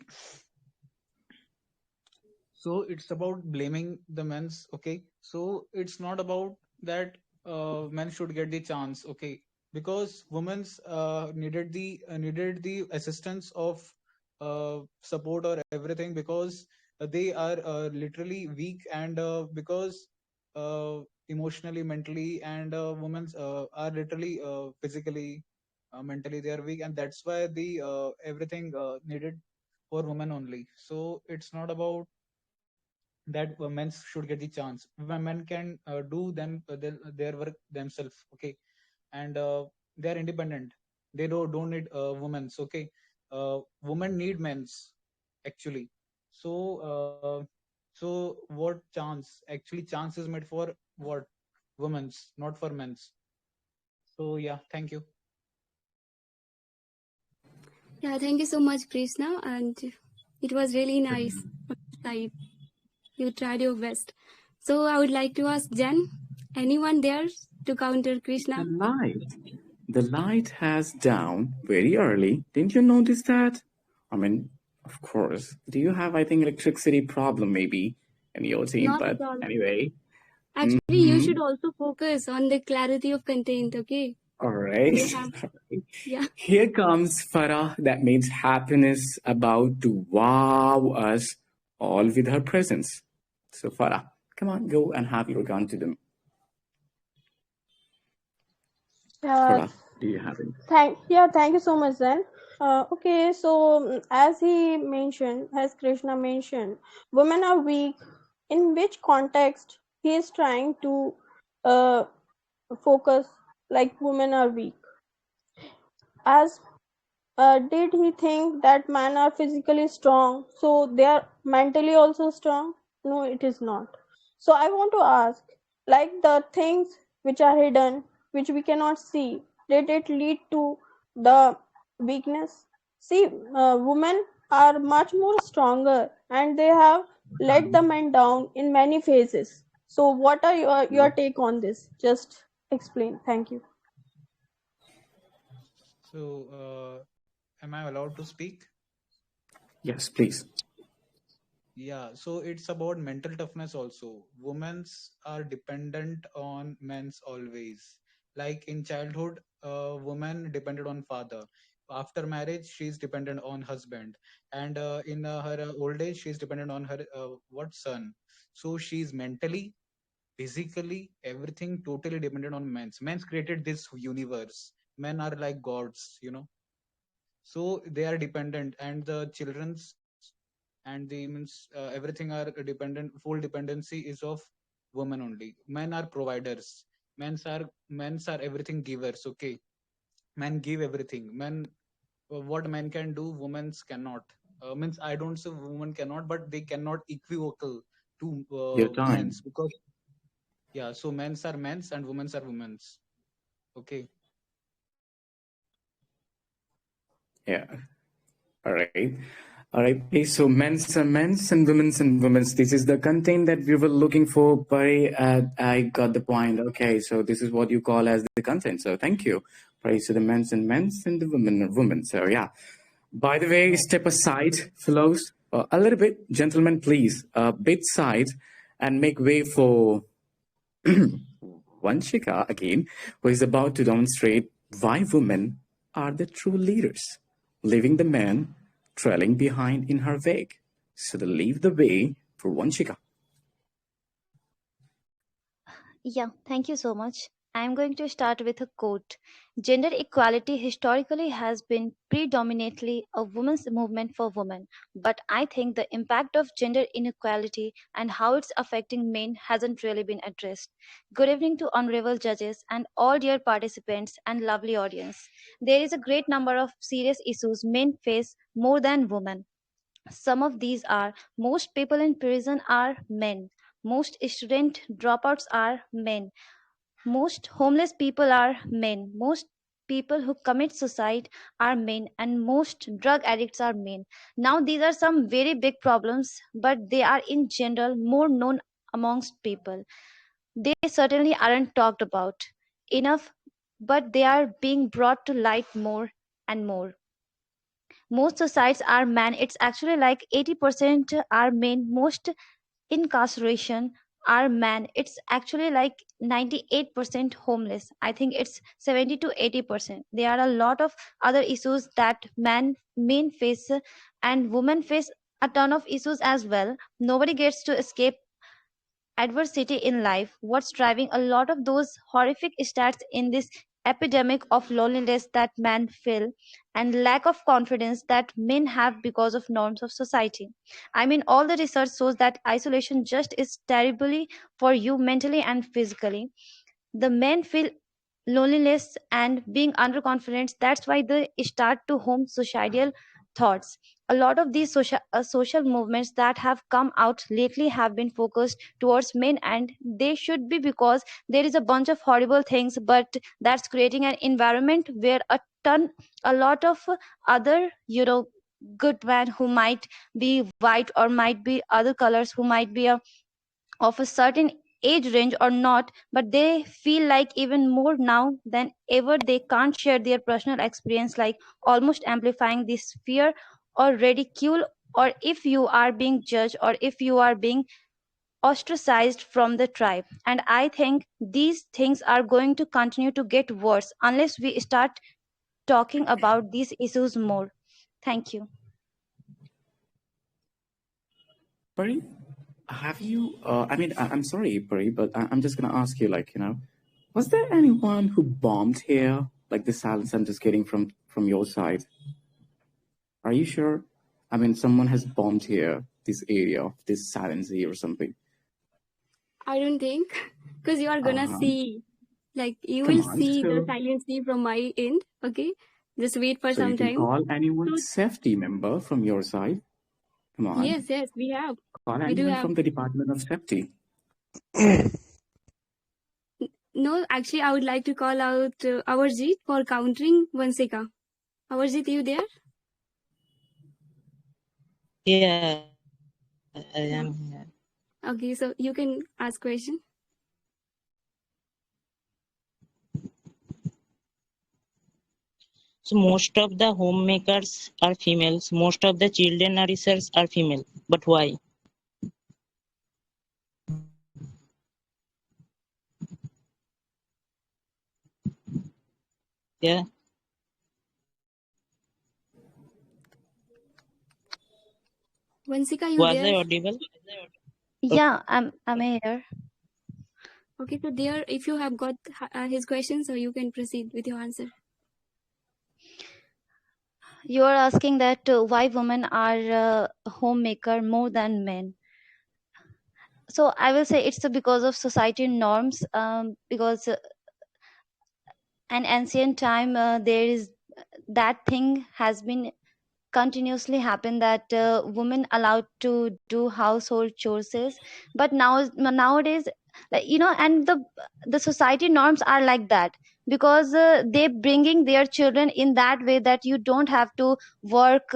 so it's about blaming the men's. Okay, so it's not about that men should get the chance. Okay, because women's needed the assistance of support or everything, because they are literally weak, and because uh, emotionally, mentally, and women's are literally physically, mentally they are weak, and that's why the everything needed for women only. So it's not about that men should get the chance. Men can do their work themselves. Okay, and they are independent. They don't need women's. Okay, women need men's actually. So what chance? Actually, chance is made for what? Women's, not for men's. So yeah, thank you. Yeah, thank you so much, Krishna. And it was really nice. Side. You tried your best. So I would like to ask Jen, anyone there to counter The Krishna? light. The light has down very early. Didn't you notice that? I mean, of course. Do you have, I think, electricity problem maybe in your team? Not But at all. anyway. Actually, you should also focus on the clarity of content, okay? All right. They have, yeah. Here comes Farah. That means happiness about to wow us all with her presence. So Farah, come on, go and have your gun to them. Yeah, Farah, do you have it? thank you so much then. Okay, so as he mentioned, as Krishna mentioned, women are weak. In which context he is trying to uh, focus like women are weak? As did he think that men are physically strong, so they are mentally also strong? No, it is not. So I want to ask, like the things which are hidden, which we cannot see, did it lead to the weakness? See, women are much more stronger, and they have let the men down in many phases. So what are your take on this? Just explain. Thank you. So am I allowed to speak? Yes, please. Yeah, so it's about mental toughness also. Women's are dependent on men's always. Like in childhood, woman depended on father. After marriage, she's dependent on husband, and in her old age, she's dependent on her what son. So she's mentally, physically, everything totally dependent on men's. Men's created this universe. Men are like gods, you know. So they are dependent, and the children's and the means everything are dependent. Full dependency is of women only. Men are providers. Men's are everything givers. Okay, men give everything. Men, what men can do, women's cannot. Means I don't say women cannot, but they cannot equivocal to Your men's, time. because yeah. So men's are men's and women's are women's. Okay. Yeah. All right. All right. Okay, so men's and men's and women's. This is the content that we were looking for, Pari. I got the point. Okay, so this is what you call as the content. So thank you. Pari. So the men's and the women are women. So yeah. By the way, step aside, fellows. A little bit, gentlemen, please. Bit side and make way for Vanshika again, who is about to demonstrate why women are the true leaders, leaving the men trailing behind in her wake. So they leave the way for Vanshika. Yeah, thank you so much. I'm going to start with a quote. Gender equality historically has been predominantly a women's movement for women, but I think the impact of gender inequality and how it's affecting men hasn't really been addressed. Good evening to honorable judges and all dear participants and lovely audience. There is a great number of serious issues men face more than women. Some of these are: most people in prison are men, most student dropouts are men, most homeless people are men, most people who commit suicide are men, and most drug addicts are men. Now, these are some very big problems, but they are in general more known amongst people. They certainly aren't talked about enough, but they are being brought to light more and more. Most suicides are men. It's actually like 80% are men. Most incarceration are men. It's actually like 98% homeless. I think it's 70 to 80%. There are a lot of other issues that men face, and women face a ton of issues as well. Nobody gets to escape adversity in life. What's driving a lot of those horrific stats in this epidemic of loneliness that men feel and lack of confidence that men have because of norms of society. I mean, all the research shows that isolation just is terribly for you mentally and physically. The men feel loneliness and being underconfident. That's why they start to home suicidal thoughts. A lot of these social movements that have come out lately have been focused towards men, and they should be, because there is a bunch of horrible things, but that's creating an environment where a lot of other, good men who might be white or might be other colors, who might be of a certain age range or not, but they feel like even more now than ever they can't share their personal experience, like almost amplifying this fear or ridicule, or if you are being judged, or if you are being ostracized from the tribe. And I think these things are going to continue to get worse unless we start talking about these issues more. Thank you. Pari, have you? I'm sorry, Pari, but I'm just gonna ask you, was there anyone who bombed here? Like the silence I'm just getting from your side. Are you sure? I mean, someone has bombed here, this area, this silence here or something. I don't think, because you are gonna see, like you Come will on, see the so silence from my end. Okay, just wait for so you some can time. call So anyone safety member from your side. Come on, yes, we have. call We do anyone have. from the Department of Safety. No, actually, I would like to call out Awarjit for countering Vansika. Awarjit, you there? Yeah, I am Yeah. here. Okay, so you can ask question. So most of the homemakers are females. Most of the children nourishers are female. But why? Yeah. Vansika, you Was I there? audible? Yeah, I'm here. Okay, so there, if you have got his question, so you can proceed with your answer. You are asking that why women are homemaker more than men. So I will say it's because of society norms. Because an ancient time there is that thing has been continuously happen, that women allowed to do household chores, but nowadays, like, and the society norms are like that. because they bringing their children in that way that you don't have to work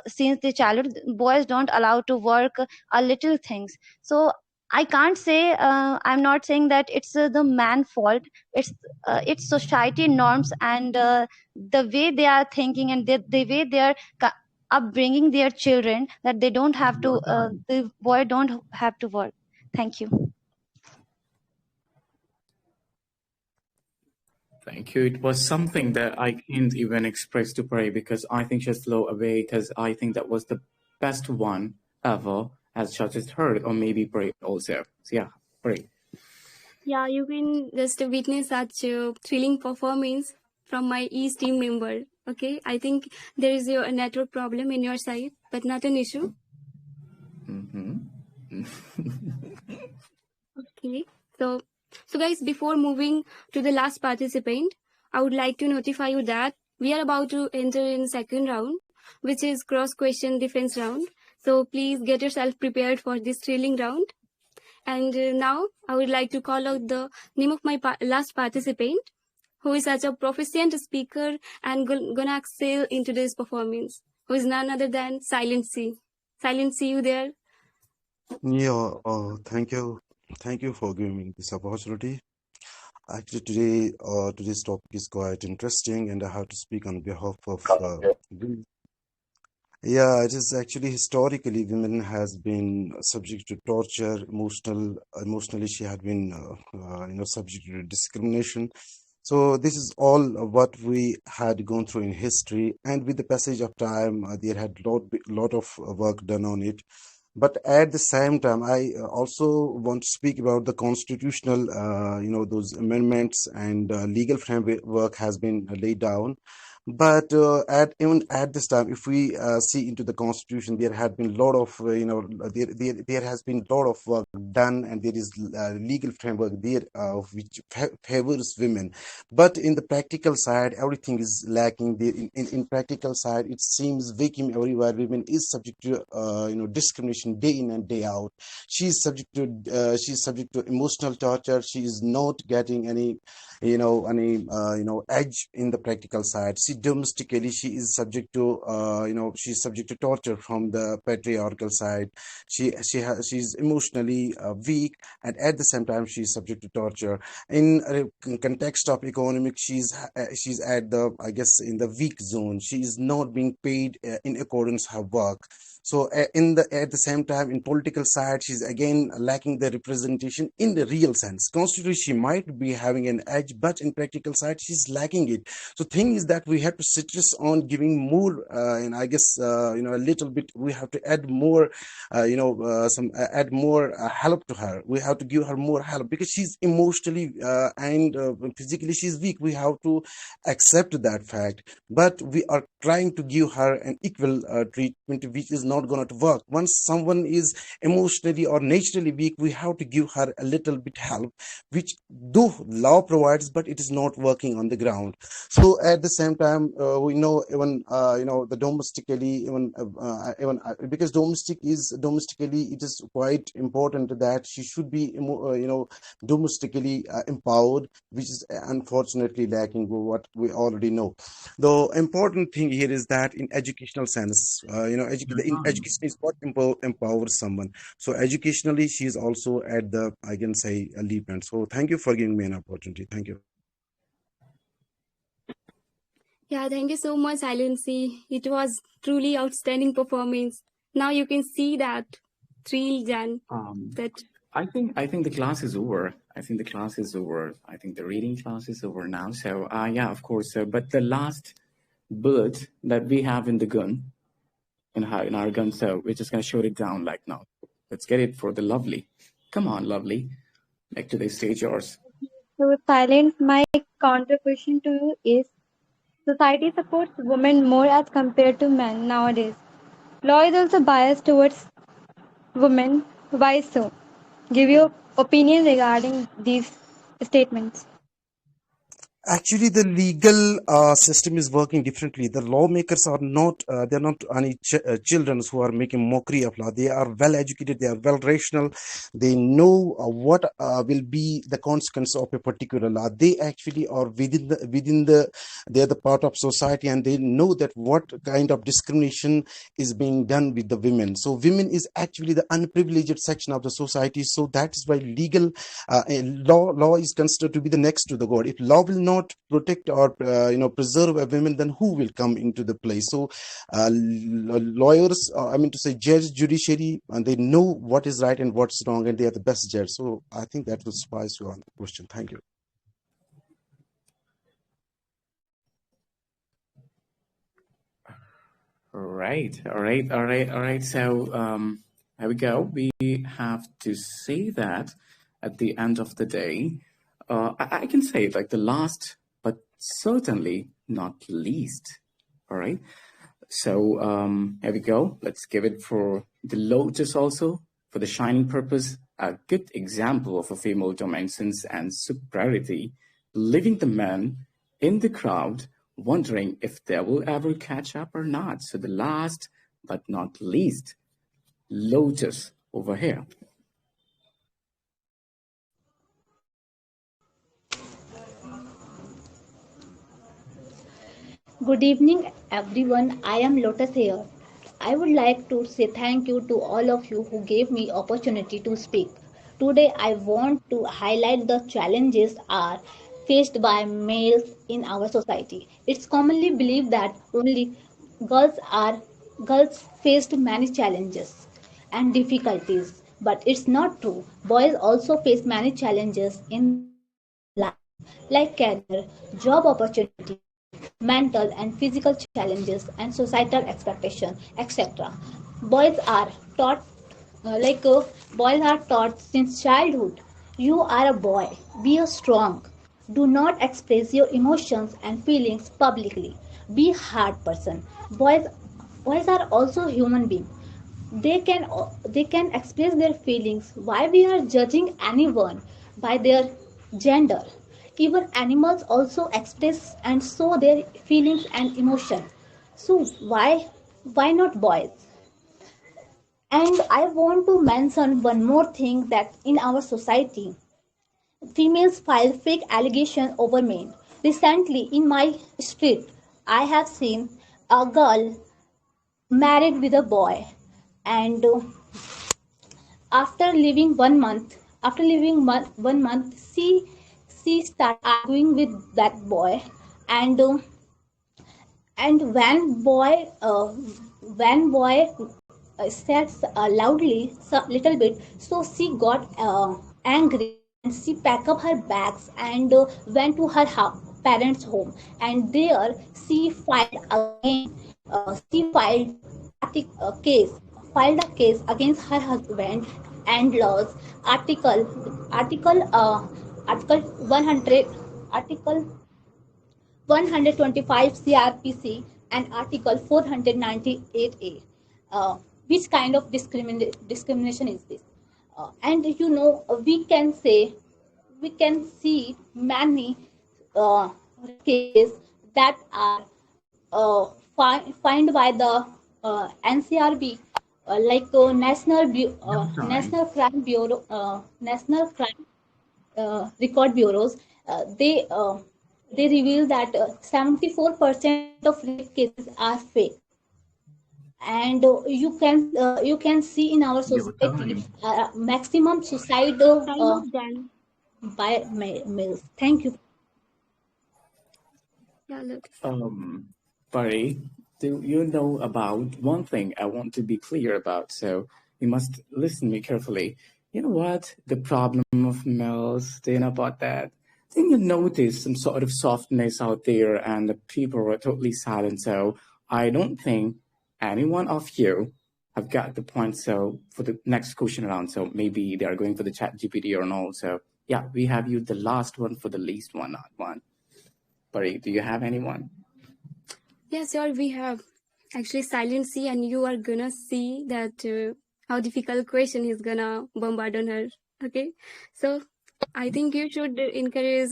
since the childhood. Boys don't allow to work a little things. So I can't say, I'm not saying that it's the man fault. It's society norms and the way they are thinking, and the way they are upbringing their children, that they don't have to the boy don't have to work. Thank you. Thank you. It was something that I can't even express to Pray because I think she's blown away because I think that was the best one ever as just heard, or maybe Pray also. So yeah, Pray. Yeah, you can just witness such thrilling performance from my East team member. Okay, I think there is a network problem in your side, but not an issue. Okay, so guys, before moving to the last participant, I would like to notify you that we are about to enter in second round, which is cross question defense round. So please get yourself prepared for this thrilling round. And now I would like to call out the name of my last participant, who is such a proficient speaker and gonna excel in today's performance, who is none other than Silent C. Silent C, you there? Yeah, thank you for giving me this opportunity. Actually, today's topic is quite interesting, and I have to speak on behalf of women. Yeah, it is actually historically women has been subject to torture, emotionally she had been subject to discrimination. So this is all what we had gone through in history, and with the passage of time, there had lot of work done on it. But at the same time, I also want to speak about the constitutional, those amendments and legal framework has been laid down. But even at this time, if we see into the constitution, there had been a lot of there has been a lot of work done, and there is legal framework there which favors women. But in the practical side, everything is lacking. In practical side, it seems vacuum everywhere. Women is subject to discrimination day in and day out. She is subject to emotional torture. She is not getting any edge in the practical side. See, domestically she is subject to she's subject to torture from the patriarchal side. She's emotionally weak, and at the same time she's subject to torture. In context of economic, she's at the, I guess, in the weak zone. She is not being paid in accordance her work. So at the same time, in political side, she's again lacking the representation in the real sense. Constitutionally, she might be having an edge, but in practical side, she's lacking it. So thing is that we have to stress on giving more, and I guess a little bit. We have to add more, add more help to her. We have to give her more help because she's emotionally and physically she's weak. We have to accept that fact, but we are trying to give her an equal treatment, which is not going to work. Once someone is emotionally or naturally weak, we have to give her a little bit help, which though law provides, but it is not working on the ground. So at the same time, we know even the domestically, even because domestically it is quite important that she should be domestically empowered, which is unfortunately lacking what we already know. The important thing here is that in educational sense, in education is what empowers someone. So educationally, she is also at the, I can say, a leap end. So thank you for giving me an opportunity. Thank you. Yeah, thank you so much, Silency. It was truly outstanding performance. Now you can see that thrill, Jan. That I think the class is over. I think the class is over. I think the reading class is over now. So yeah, of course. But the last bullet that we have in the gun, in our gun, so we're just gonna shoot it down like now. Let's get it for the Lovely. Come on, Lovely. Back to the stage, yours. So, Silent, my counter question to you is, society supports women more as compared to men nowadays. Law is also biased towards women. Why so? Give your opinion regarding these statements. Actually, the legal system is working differently. The lawmakers are not, they're not any children who are making mockery of law. They are well educated, they are well rational. They know what will be the consequence of a particular law. They actually are they're the part of society, and they know that what kind of discrimination is being done with the women. So women is actually the unprivileged section of the society. So that is why law is considered to be the next to the god. If law will not protect or preserve a women, then who will come into the place? So lawyers, I mean to say judge, judiciary, and they know what is right and what's wrong, and they are the best judge. So I think that will suffice you on the question. Thank you. All right. So here we go. We have to say that at the end of the day, I can say it like the last, but certainly not least. All right. So here we go. Let's give it for the Lotus also, for the shining purpose, a good example of a female dominance and superiority, leaving the men in the crowd wondering if they will ever catch up or not. So the last but not least, Lotus over here. Good evening, everyone. I am Lotus here. I would like to say thank you to all of you who gave me opportunity to speak. Today, I want to highlight the challenges are faced by males in our society. It's commonly believed that only girls are girls faced many challenges and difficulties, but it's not true. Boys also face many challenges in their life, like career, job opportunities, mental and physical challenges, and societal expectation, etc. Boys are taught, like boys are taught since childhood. You are a boy. Be a strong. Do not express your emotions and feelings publicly. Be a hard person. Boys are also human beings. They can express their feelings. Why we are judging anyone by their gender? Even animals also express and show their feelings and emotion. So why not boys? And I want to mention one more thing, that in our society females file fake allegations over men. Recently in my street I have seen a girl married with a boy, and after living 1 month, she start arguing with that boy. And uh, and when boy says loudly so little bit, so she got angry, and she packed up her bags and went to her parents home, and there she filed again she case filed a case against her husband and laws. Article article uh, article 100 article 125 CRPC and Article 498A. Which kind of discrimination is this? And we can see many cases that are fined by the NCRB, National Crime Bureau, National Crime Record Bureaus. They reveal that 74% of rape cases are fake, and you can see in our Your society time. maximum suicide by males. Thank you. Yeah, look. Buddy, do you know about one thing I want to be clear about? So you must listen me carefully. You know what? The problem of males, do you know about that? Then you notice some sort of softness out there and the people are totally silent. So I don't think any one of you have got the point. So for the next question round, so maybe they are going for the chat GPT or no. So yeah, we have you the last one for the least one, not one. Buddy, do you have anyone? Yes, sure, we have actually silent C, and you are gonna see that how difficult question is gonna bombard on her. Okay, so I think you should encourage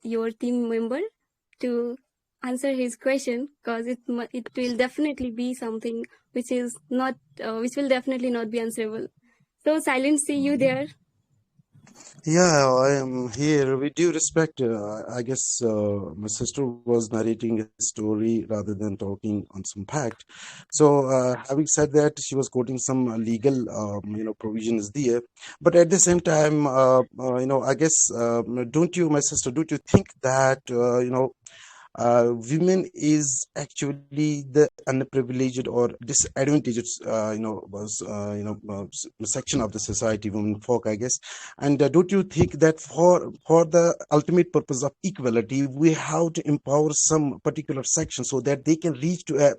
your team member to answer his question, because it will definitely be something which is not which will definitely not be answerable. So silence, see you there. Yeah, I am here. With due respect, I guess my sister was narrating a story rather than talking on some fact. So, having said that, she was quoting some legal, provisions there. But at the same time, I guess, don't you, my sister, don't you think that, women is actually the unprivileged or disadvantaged section of the society, women folk, I guess. And don't you think that for the ultimate purpose of equality, we have to empower some particular section so that they can reach to a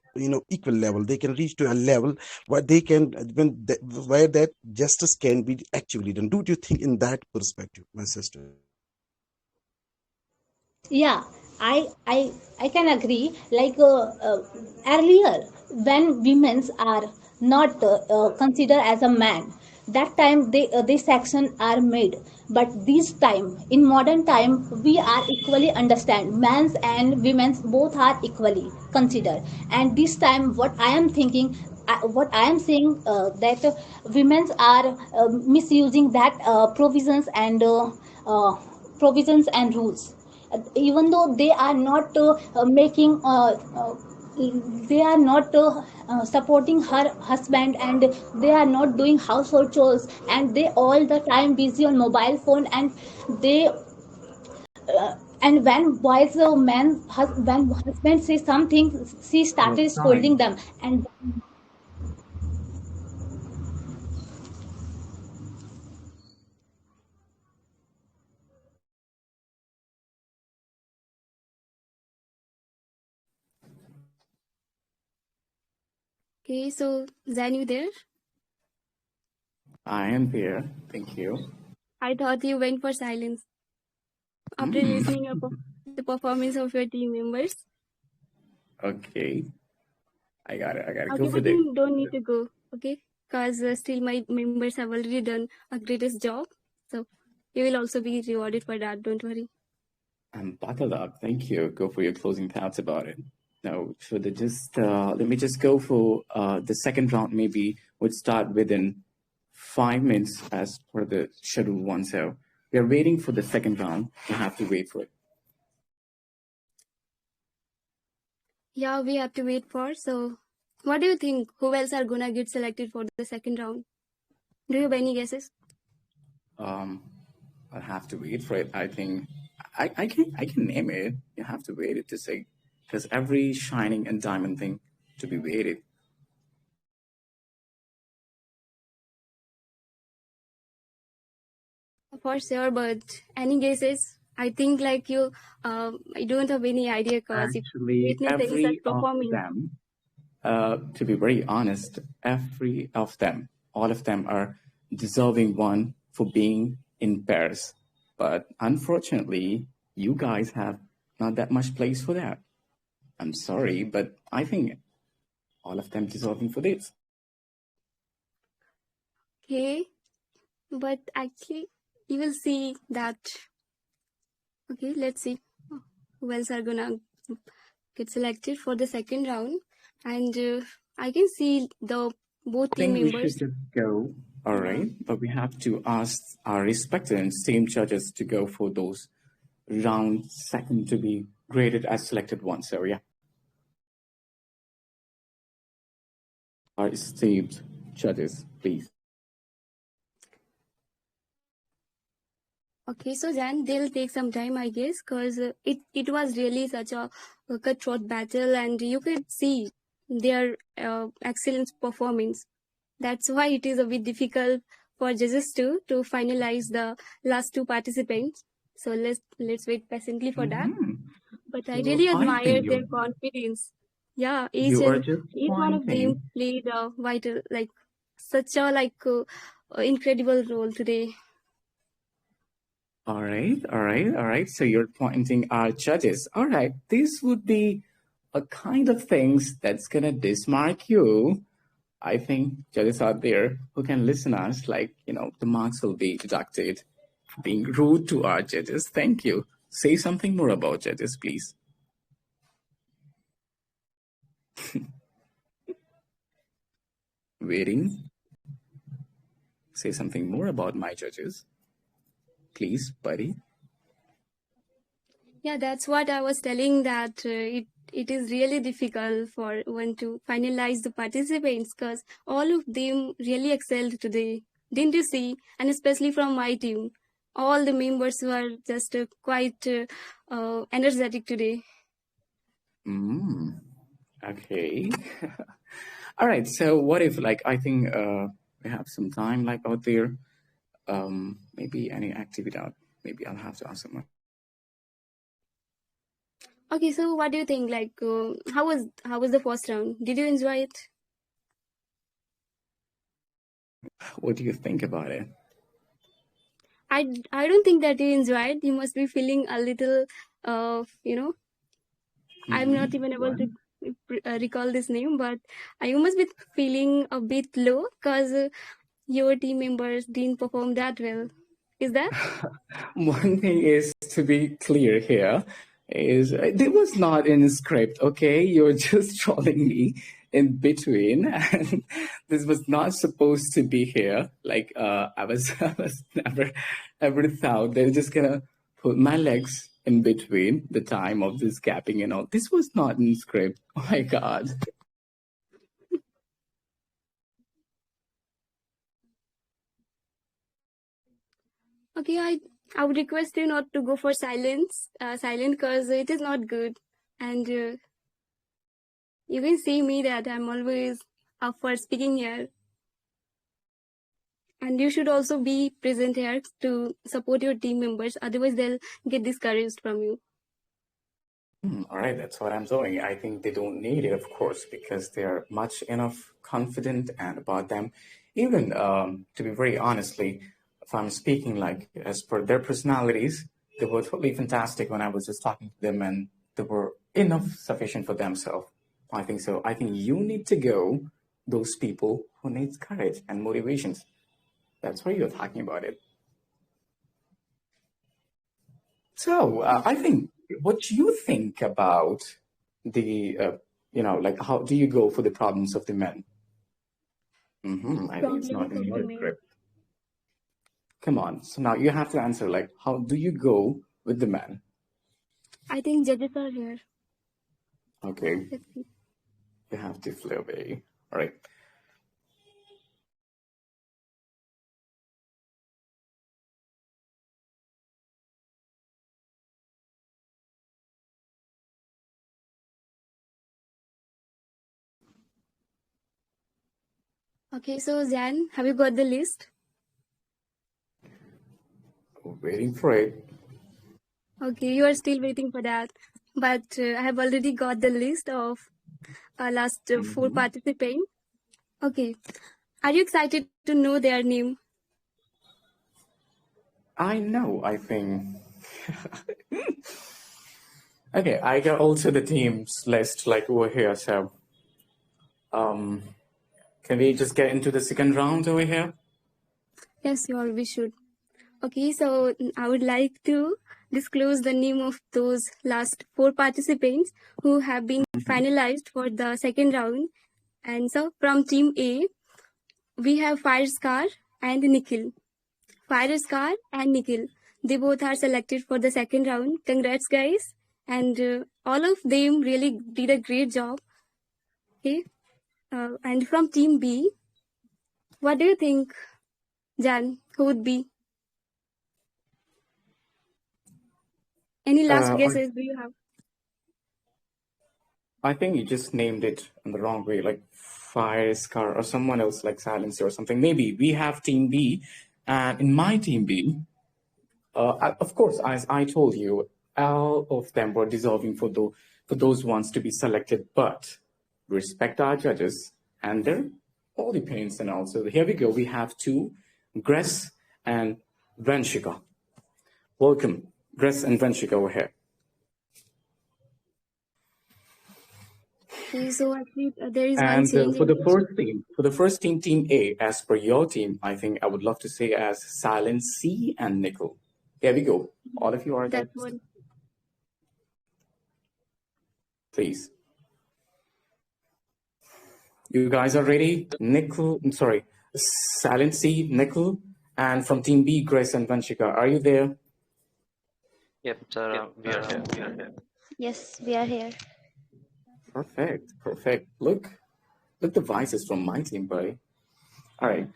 equal level, they can reach to a level where they can where that justice can be actually done? Don't you think in that perspective, my sister? Yeah, I can agree. Like earlier, when women's are not considered as a man, that time they section are made. But this time, in modern time, we are equally understand. Men's and women's both are equally considered. And this time, what I am thinking, what I am saying, that women's are misusing that uh, provisions and rules, even though they are not making they are not supporting her husband, and they are not doing household chores, and they all the time busy on mobile phone, and they and when boys when husband say something, she Your started scolding time. them. And Okay, so Zan, you there? I am here. Thank you. I thought you went for silence after Hmm. listening up the performance of your team members. Okay. I got it. I got it. Go Okay, for but the. you don't need to go, okay? Because still my members have already done a greatest job. So you will also be rewarded for that. Don't worry. I'm buckled up. Thank you. Go for your closing thoughts about it. Now, should I just let me just go for the second round? Maybe would start within 5 minutes as per the schedule one. So we are waiting for the second round. You have to wait for it. Yeah, we have to wait for. So what do you think? Who else are gonna get selected for the second round? Do you have any guesses? Um, I'll have to wait for it. I think I can name it. You have to wait it to say because every shining and diamond thing to be waited. For sure, but any guesses? I think like you, I don't have any idea because if Actually, witness any such every of performance. them, to be very honest, every of them, all of them are deserving one for being in pairs. But unfortunately, you guys have not that much place for that. I'm sorry, but I think all of them deserving for this. Okay, but actually, you will see that. Okay, let's see who else are gonna get selected for the second round, and I can see the both I team think we should members. just go. All Yeah. right, but we have to ask our respected and same judges to go for those round second to be graded as selected ones. So yeah, our esteemed judges, please. Okay, so then they'll take some time, I guess, because it was really such a cutthroat battle, and you could see their excellent performance. That's why it is a bit difficult for judges to finalize the last two participants. So let's wait patiently for that. But I So really I admire think their confidence. Yeah, each you are and just each one of them pointing. played a vital, like such a incredible role today. All right, all right, all right. So you're pointing our judges. All right, this would be a kind of things that's gonna dismark you. I think judges out there who can listen us, like the marks will be deducted being rude to our judges. Thank you. Say something more about judges, please. Waiting. Say something more about my judges, please, buddy. Yeah, that's what I was telling, that it is really difficult for one to finalize the participants, because all of them really excelled today. Didn't you see? And especially from my team, all the members were just quite energetic today. Okay. All right. So what if, like, I think we have some time, like, out there. Maybe any activity out. Maybe I'll have to ask someone. Okay, so what do you think? Like, how was the first round? Did you enjoy it? What do you think about it? I don't think that you enjoyed. You must be feeling a little, I'm not even able to recall this name, but you must be feeling a bit low because your team members didn't perform that well. Is that? One thing is to be clear here is it was not in script, okay? You're just trolling me in between, and this was not supposed to be here. Like I was never ever thought they're just gonna put my legs in between the time of this gapping and all. This was not in script. Oh my god. Okay, I would request you not to go for silent because it is not good, and you can see me that I'm always up for speaking here. And you should also be present here to support your team members. Otherwise, they'll get discouraged from you. All right, that's what I'm doing. I think they don't need it, of course, because they're much enough confident and about them. Even to be very honestly, if I'm speaking like as per their personalities, they were totally fantastic when I was just talking to them, and they were enough sufficient for themselves. I think so. I think you need to go those people who needs courage and motivations. That's why you're talking about it. So I think what you think about the, like how do you go for the problems of the men? I think it's not in your script. Come on. So now you have to answer like, how do you go with the men? I think judges are here. Okay. You have to fly away. All right. Okay, so Jan, have you got the list? Waiting for it. Okay, you are still waiting for that. But I have already got the list of last 4 participants. Okay. Are you excited to know their name? I know, I think. Okay, I got also the team's list like over here. So, can we just get into the second round over here? Yes, we should. Okay, so I would like to disclose the name of those last 4 participants who have been finalized for the second round. And so from team A, we have Firescar and Nikhil. Firescar and Nikhil, they both are selected for the second round. Congrats, guys. And all of them really did a great job. Okay. And from team B, what do you think, Jan? Who would be? Any last guesses do you have? I think you just named it in the wrong way, like Firescar or someone else like Silencer or something. Maybe we have team B, and in my team B, of course, as I told you, all of them were deserving for those ones to be selected, but respect our judges and their all opinions and all. So here we go. We have 2, Gress and Vanshika. Welcome, Gress and Vanshika over here. Okay, so actually there is And one change. for the first team, team A, as per your team, I think I would love to say as Silent C and Nickel. Here we go. All of you are there. That one. Please. You guys are ready? Nickel, I'm sorry, Silent C, Nickel, and from Team B, Grace and Vanshika. Are you there? Yep, sir, we are here. Yes, we are here. Perfect, perfect. Look the voices from my team, buddy. All right.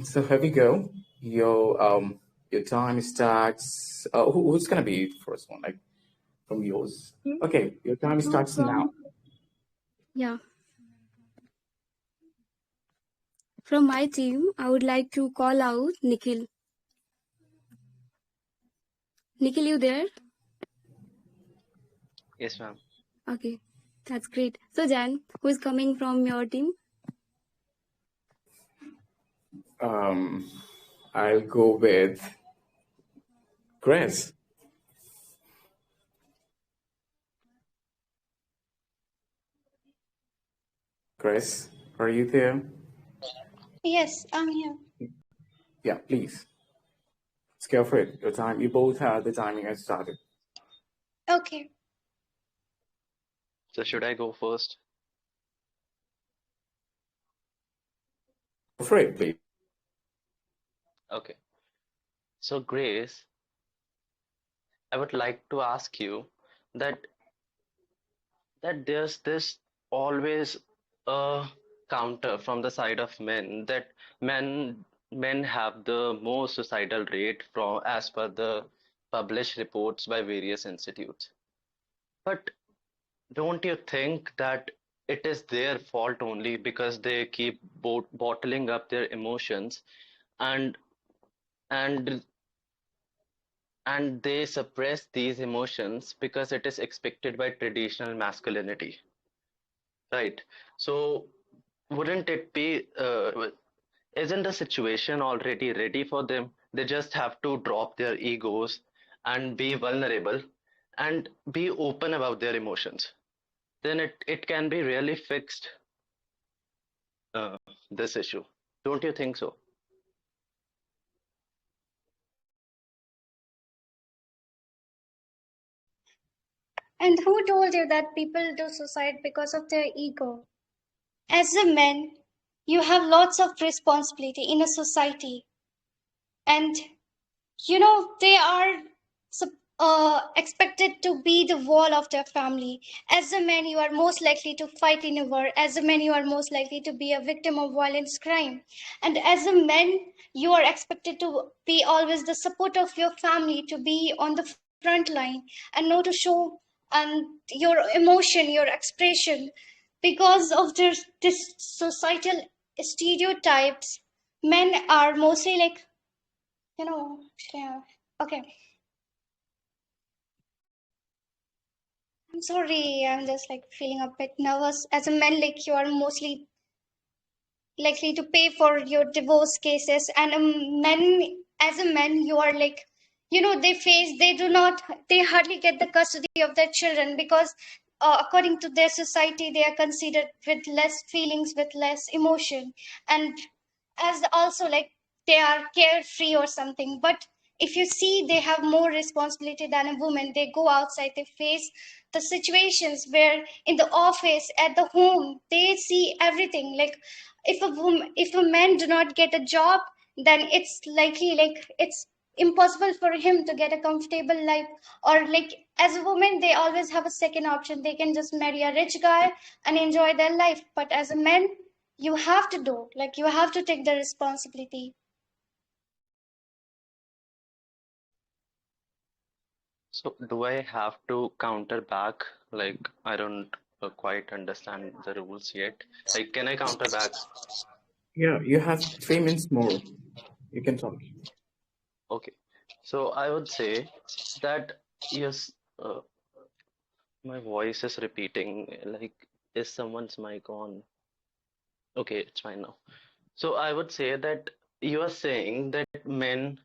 So here we go. Your time starts. Who's gonna be the first one? Like from yours? Okay, your time starts now. Yeah. From my team, I would like to call out Nikhil. Nikhil, you there? Yes, ma'am. Okay, that's great. So Jan, who is coming from your team? I'll go with Grace. Grace, are you there? Yes, I'm here. Yeah, please. Let's go for it. Your time. You both have the timing has started. Okay. So should I go first? Go for it, please. Okay. So Grace, I would like to ask you that there's this always a counter from the side of men that men have the most suicidal rate from as per the published reports by various institutes. But don't you think that it is their fault only because they keep bottling up their emotions and and and they suppress these emotions because it is expected by traditional masculinity, right? So wouldn't it be isn't the situation already ready for them? They just have to drop their egos and be vulnerable and be open about their emotions. Then it can be really fixed, uh, this issue. Don't you think so? And who told you that people do suicide because of their ego? As a man, you have lots of responsibility in a society, and they are expected to be the wall of their family. As a man, you are most likely to fight in a war. As a man, you are most likely to be a victim of violence crime. And as a man, you are expected to be always the support of your family, to be on the front line and know to show and your emotion, your expression. Because of this societal stereotypes, men are mostly like, okay. I'm sorry, I'm just like feeling a bit nervous. As a man, like you are mostly likely to pay for your divorce cases, and as a man, you are like, they hardly get the custody of their children because, according to their society, they are considered with less feelings, with less emotion, and as also like they are carefree or something. But if you see, they have more responsibility than a woman. They go outside, they face the situations where in the office, at the home, they see everything. Like if a man do not get a job, then it's likely like it's impossible for him to get a comfortable life. Or like as a woman, they always have a second option. They can just marry a rich guy and enjoy their life. But as a man, you have to do, like you have to take the responsibility. So do I have to counter back? Like I don't quite understand the rules yet. Like can I counter back? Yeah, you have 3 minutes more. You can talk. Okay. So I would say that yes, my voice is repeating. Like, is someone's mic on? Okay, it's fine now. So I would say that you are saying that men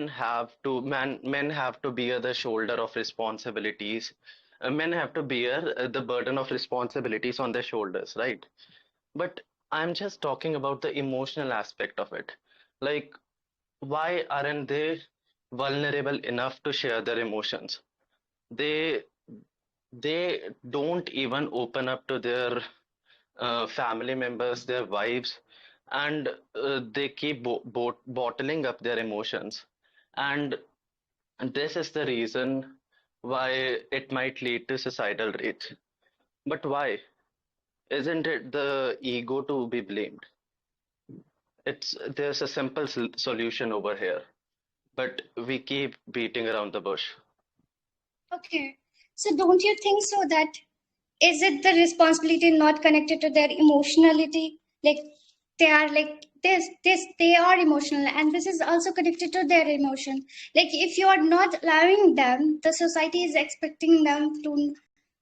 have to bear the shoulder of responsibilities. Men have to bear the burden of responsibilities on their shoulders, right? But I'm just talking about the emotional aspect of it. Like why aren't they vulnerable enough to share their emotions? They they don't even open up to their family members, their wives, and they keep bottling up their emotions. And this is the reason why it might lead to suicidal rates. But why? Isn't it the ego to be blamed? There's a simple solution over here, but we keep beating around the bush. Okay. So don't you think so that is it the responsibility not connected to their emotionality? Like they are like this they are emotional and this is also connected to their emotion. Like if you are not allowing them, the society is expecting them to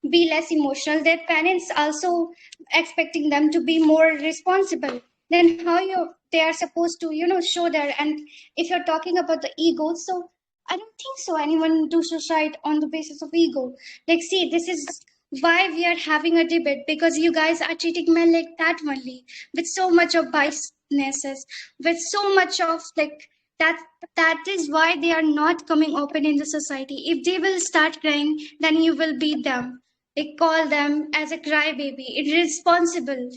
be less emotional. Their parents also expecting them to be more responsible. Then how they are supposed to, show their and if you're talking about the ego, so I don't think so. Anyone do suicide on the basis of ego. Like, see, this is why we are having a debate because you guys are treating men like that only, with so much of biasnesses, with so much of like that. That is why they are not coming open in the society. If they will start crying, then you will beat them. They call them as a crybaby, irresponsible.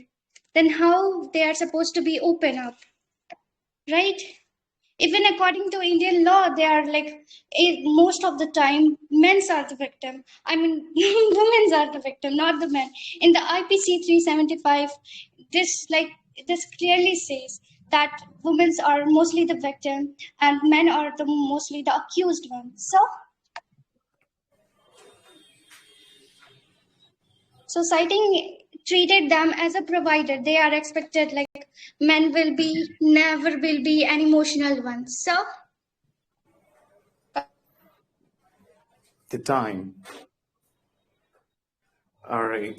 Then how they are supposed to be open up, right? Even according to Indian law, they are like most of the time men's are the victim. I mean, women's are the victim, not the men. In the IPC 375, this clearly says that women are mostly the victim and men are the mostly the accused ones. So society treated them as a provider. They are expected like men will be never will be an emotional one. So The time. All right.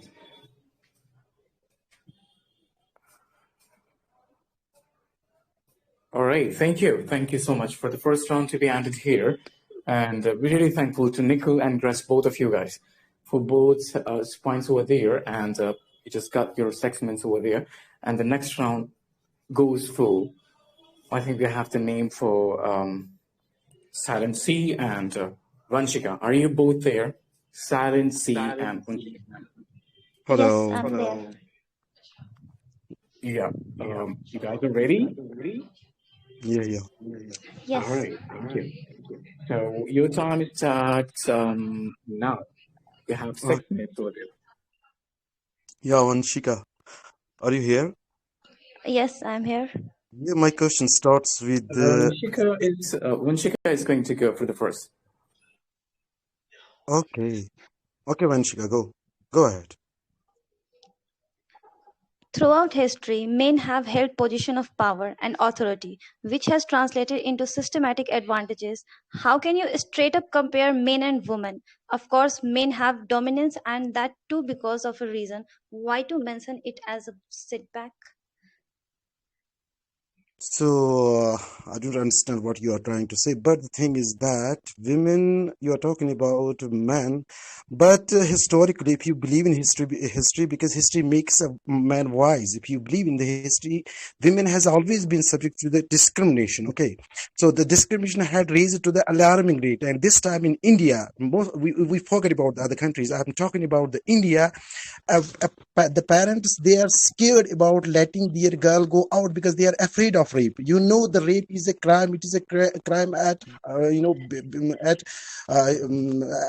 All right. Thank you. Thank you so much for the first round to be ended here. And we're really thankful to Nikhil and Grace, both of you guys, for both points over there. And you just got your segments over there. And the next round goes full. I think we have the name for Silent C and Vanshika. Are you both there? Silent C and Vanshika. Yes, Hello. I'm there. Yeah. You guys are ready? Yeah, yeah. All Yes. right. Thank you. So your time starts now. You have Uh, 6 minutes over there. yeah, Vanshika, are you here? Yes, I'm here. Yeah, my question starts with the. Vanshika is going to go for the first. Okay. Okay, Vanshika, go. Go ahead. Throughout history, men have held position of power and authority, which has translated into systematic advantages. How can you straight up compare men and women? Of course, men have dominance, and that too because of a reason. Why to mention it as a setback? So, I don't understand what you are trying to say, but the thing is that women, you are talking about men, but historically, if you believe in history, because history makes a man wise. If you believe in the history, women has always been subject to the discrimination. Okay, so the discrimination had raised to the alarming rate, and this time in India, we forget about the other countries. I'm talking about the India. The parents, they are scared about letting their girl go out because they are afraid of rape. The rape is a crime. It is a crime at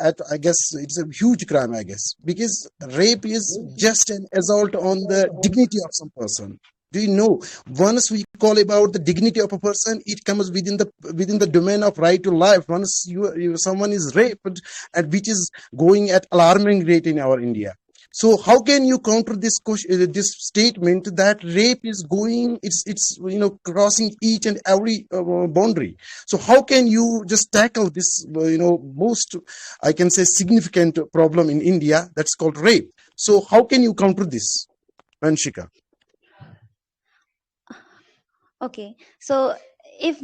at, I guess it's a huge crime, I guess, because rape is just an assault on the dignity of some person. Do you know, once we call about the dignity of a person, it comes within the domain of right to life. Once someone is raped, and which is going at alarming rate in our India. So how can you counter this statement that rape is going, it's crossing each and every boundary? So how can you just tackle this most, I can say, significant problem in India, that's called rape? So how can you counter this, Vanshika? Okay, so if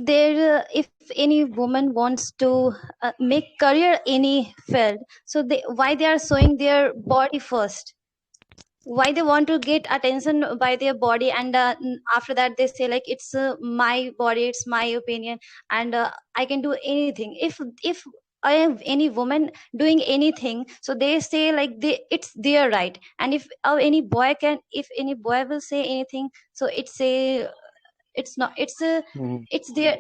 any woman wants to make career any field, so why they are showing their body first? why they want to get attention by their body, and after that they say like it's my body, it's my opinion, and I can do anything. If I have any woman doing anything, so they say like it's their right. And if any boy will say anything, so it's not, Mhm. it's their.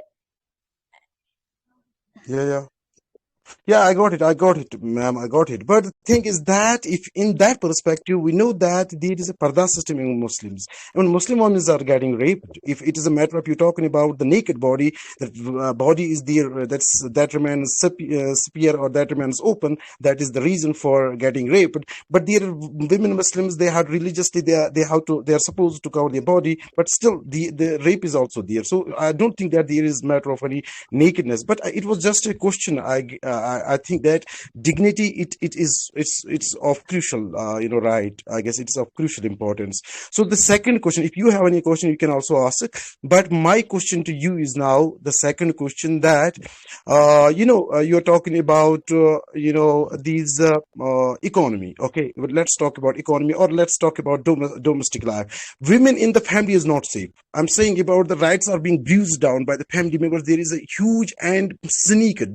Yeah, yeah. Yeah, I got it, ma'am, I got it. But the thing is that if in that perspective, we know that there is a parda system in Muslims. When Muslim women are getting raped, if it is a matter of you talking about the naked body, that body is there, that remains sphere or that remains open, that is the reason for getting raped. But there are women Muslims, they have religiously, they are supposed to cover their body, but still the rape is also there. So I don't think that there is matter of any nakedness. But it was just a question. I think that dignity, it's of crucial right. I guess it's of crucial importance. So the second question, if you have any question, you can also ask it. But my question to you is now the second question, that you're talking about these economy. Okay, but let's talk about economy, or let's talk about domestic life. Women in the family is not safe. I'm saying about the rights are being bruised down by the family members. There is a huge and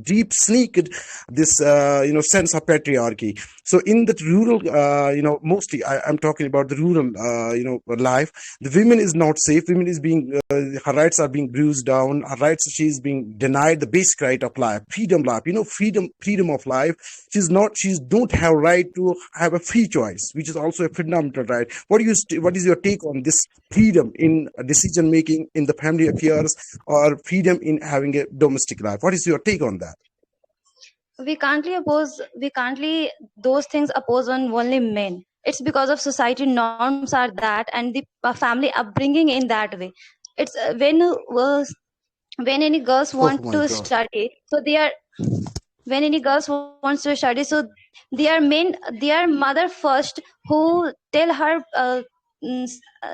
deep sneaked this sense of patriarchy. So in the rural, mostly I'm talking about the rural, life. The women is not safe. Women is being, her rights are being bruised down. Her rights, she is being denied the basic right of life, freedom, life. Freedom of life. She don't have right to have a free choice, which is also a fundamental right. What is your take on this freedom in decision making in the family affairs, or freedom in having a domestic life? What is your take on that? We can't those things oppose on only men. It's because of society norms are that, and the family upbringing in that way. It's when any girls Oh want my to God. study, so they are when any girls wants to study, so their mother first who tell her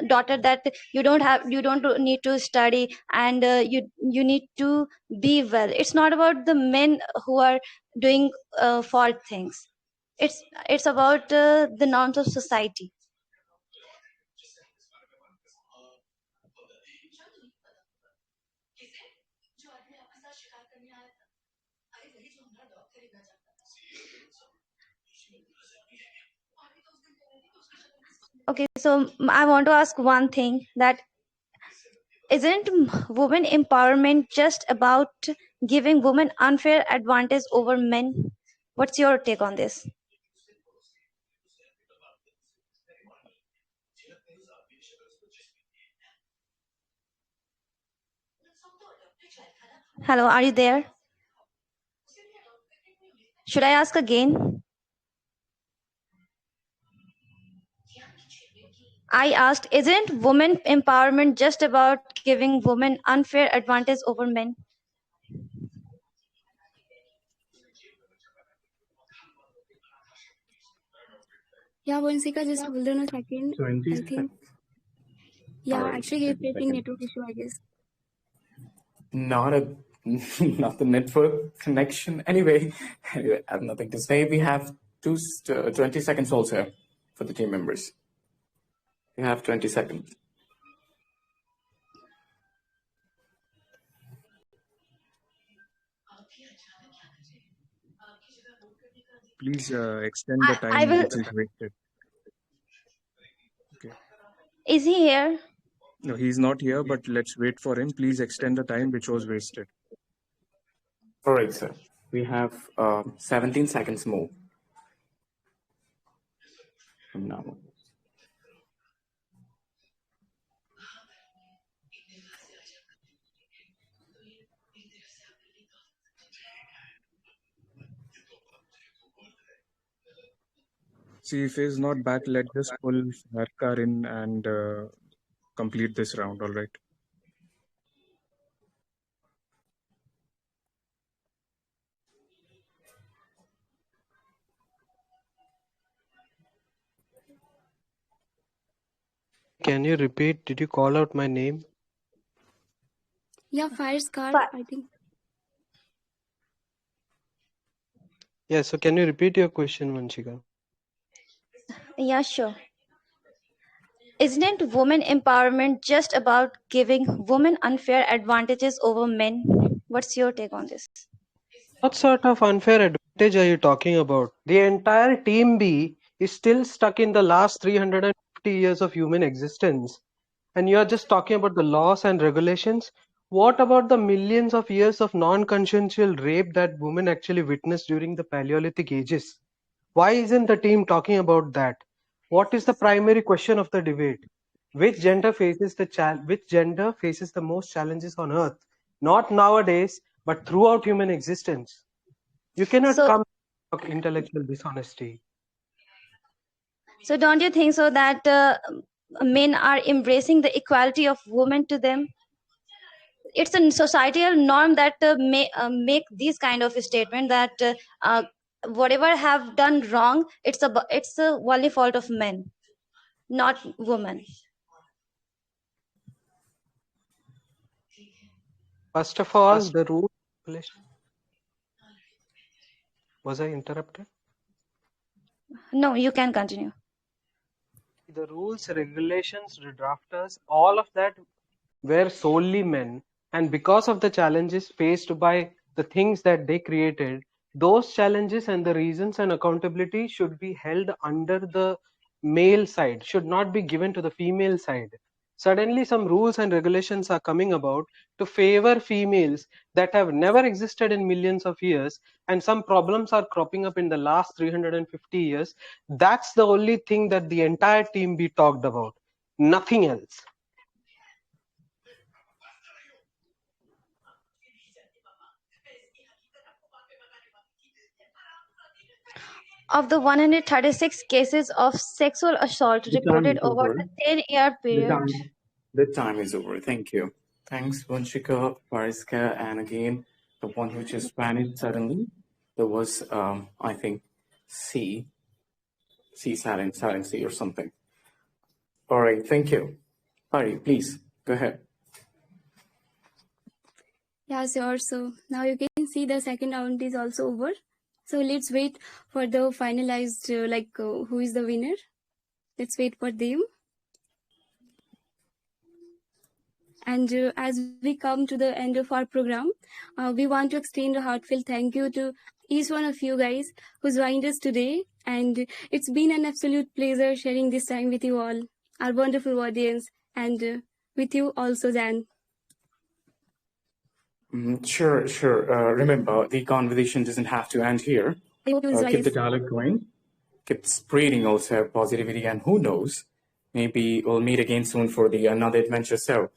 daughter that you don't need to study, and you need to be well. It's not about the men who are doing fault things. It's about the norms of society. Okay, so I want to ask one thing, that isn't women empowerment just about giving women unfair advantage over men? What's your take on this? Hello, are you there? Should I ask again? I asked, isn't women empowerment just about giving women unfair advantage over men? Yeah, Vanshika, just hold on a second. 20 I think, seconds. All yeah, right, actually he's 20 facing seconds. network issue, I guess. Not a not the network connection. Anyway, I have nothing to say. We have 20 seconds also for the team members. You have 20 seconds. Please extend the I time will. which is wasted. Okay. Is he here? No, he's not here, but let's wait for him. Please extend the time which was wasted. All right, sir. We have 17 seconds more from now. See, if he's not back, let's just pull Harkar in and complete this round, all right? Can you repeat? Did you call out my name? Yeah, fire scar, I think. Yeah, so can you repeat your question, Vanshika? Yeah, sure. Isn't women empowerment just about giving women unfair advantages over men? What's your take on this? What sort of unfair advantage are you talking about? The entire Team B is still stuck in the last 350 years of human existence. And you are just talking about the laws and regulations? What about the millions of years of non-consensual rape that women actually witnessed during the Paleolithic ages? Why isn't the team talking about that? What is the primary question of the debate? Which gender faces which gender faces the most challenges on earth? Not nowadays, but throughout human existence. You cannot So, come talk intellectual dishonesty. so don't you think so that men are embracing the equality of women to them? It's a societal norm that make these kind of statement that whatever have done wrong, it's a only fault of men, not women. First of all, the rule was I interrupted? No, you can continue. The rules, regulations, the drafters, all of that were solely men, and because of the challenges faced by the things that they created, those challenges and the reasons and accountability should be held under the male side, should not be given to the female side. Suddenly some rules and regulations are coming about to favor females that have never existed in millions of years, and some problems are cropping up in the last 350 years. That's the only thing that the entire team be talked about, nothing else. Of the 136 cases of sexual assault The time reported is over over. the 10-year The period. time, the time is over. Thank you. Thanks, Vanshika, Pariska, and again, the one who just vanished suddenly. There was, I think, silent C or something. All right, thank you. Pari, please, go ahead. Yeah, sure. So now you can see the second round is also over. So let's wait for the finalized, who is the winner. Let's wait for them. And as we come to the end of our program, we want to extend a heartfelt thank you to each one of you guys who joined us today. And it's been an absolute pleasure sharing this time with you all, our wonderful audience, and with you also, Jan. Sure. Remember, the conversation doesn't have to end here. Keep the dialogue going. Keep spreading also positivity, and who knows, maybe we'll meet again soon for the another adventure. So,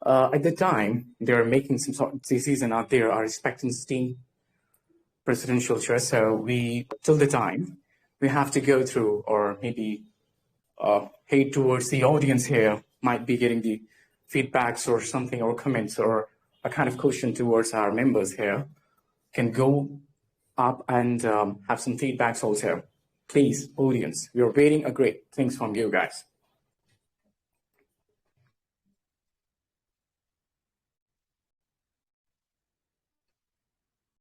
at the time they're making some sort of season out there, are expecting presidential choice. So till the time we have to go through, or maybe hate towards the audience here might be getting the feedbacks or something, or comments, or a kind of question towards our members here, can go up and have some feedbacks also. Please, audience, we are waiting a great things from you guys.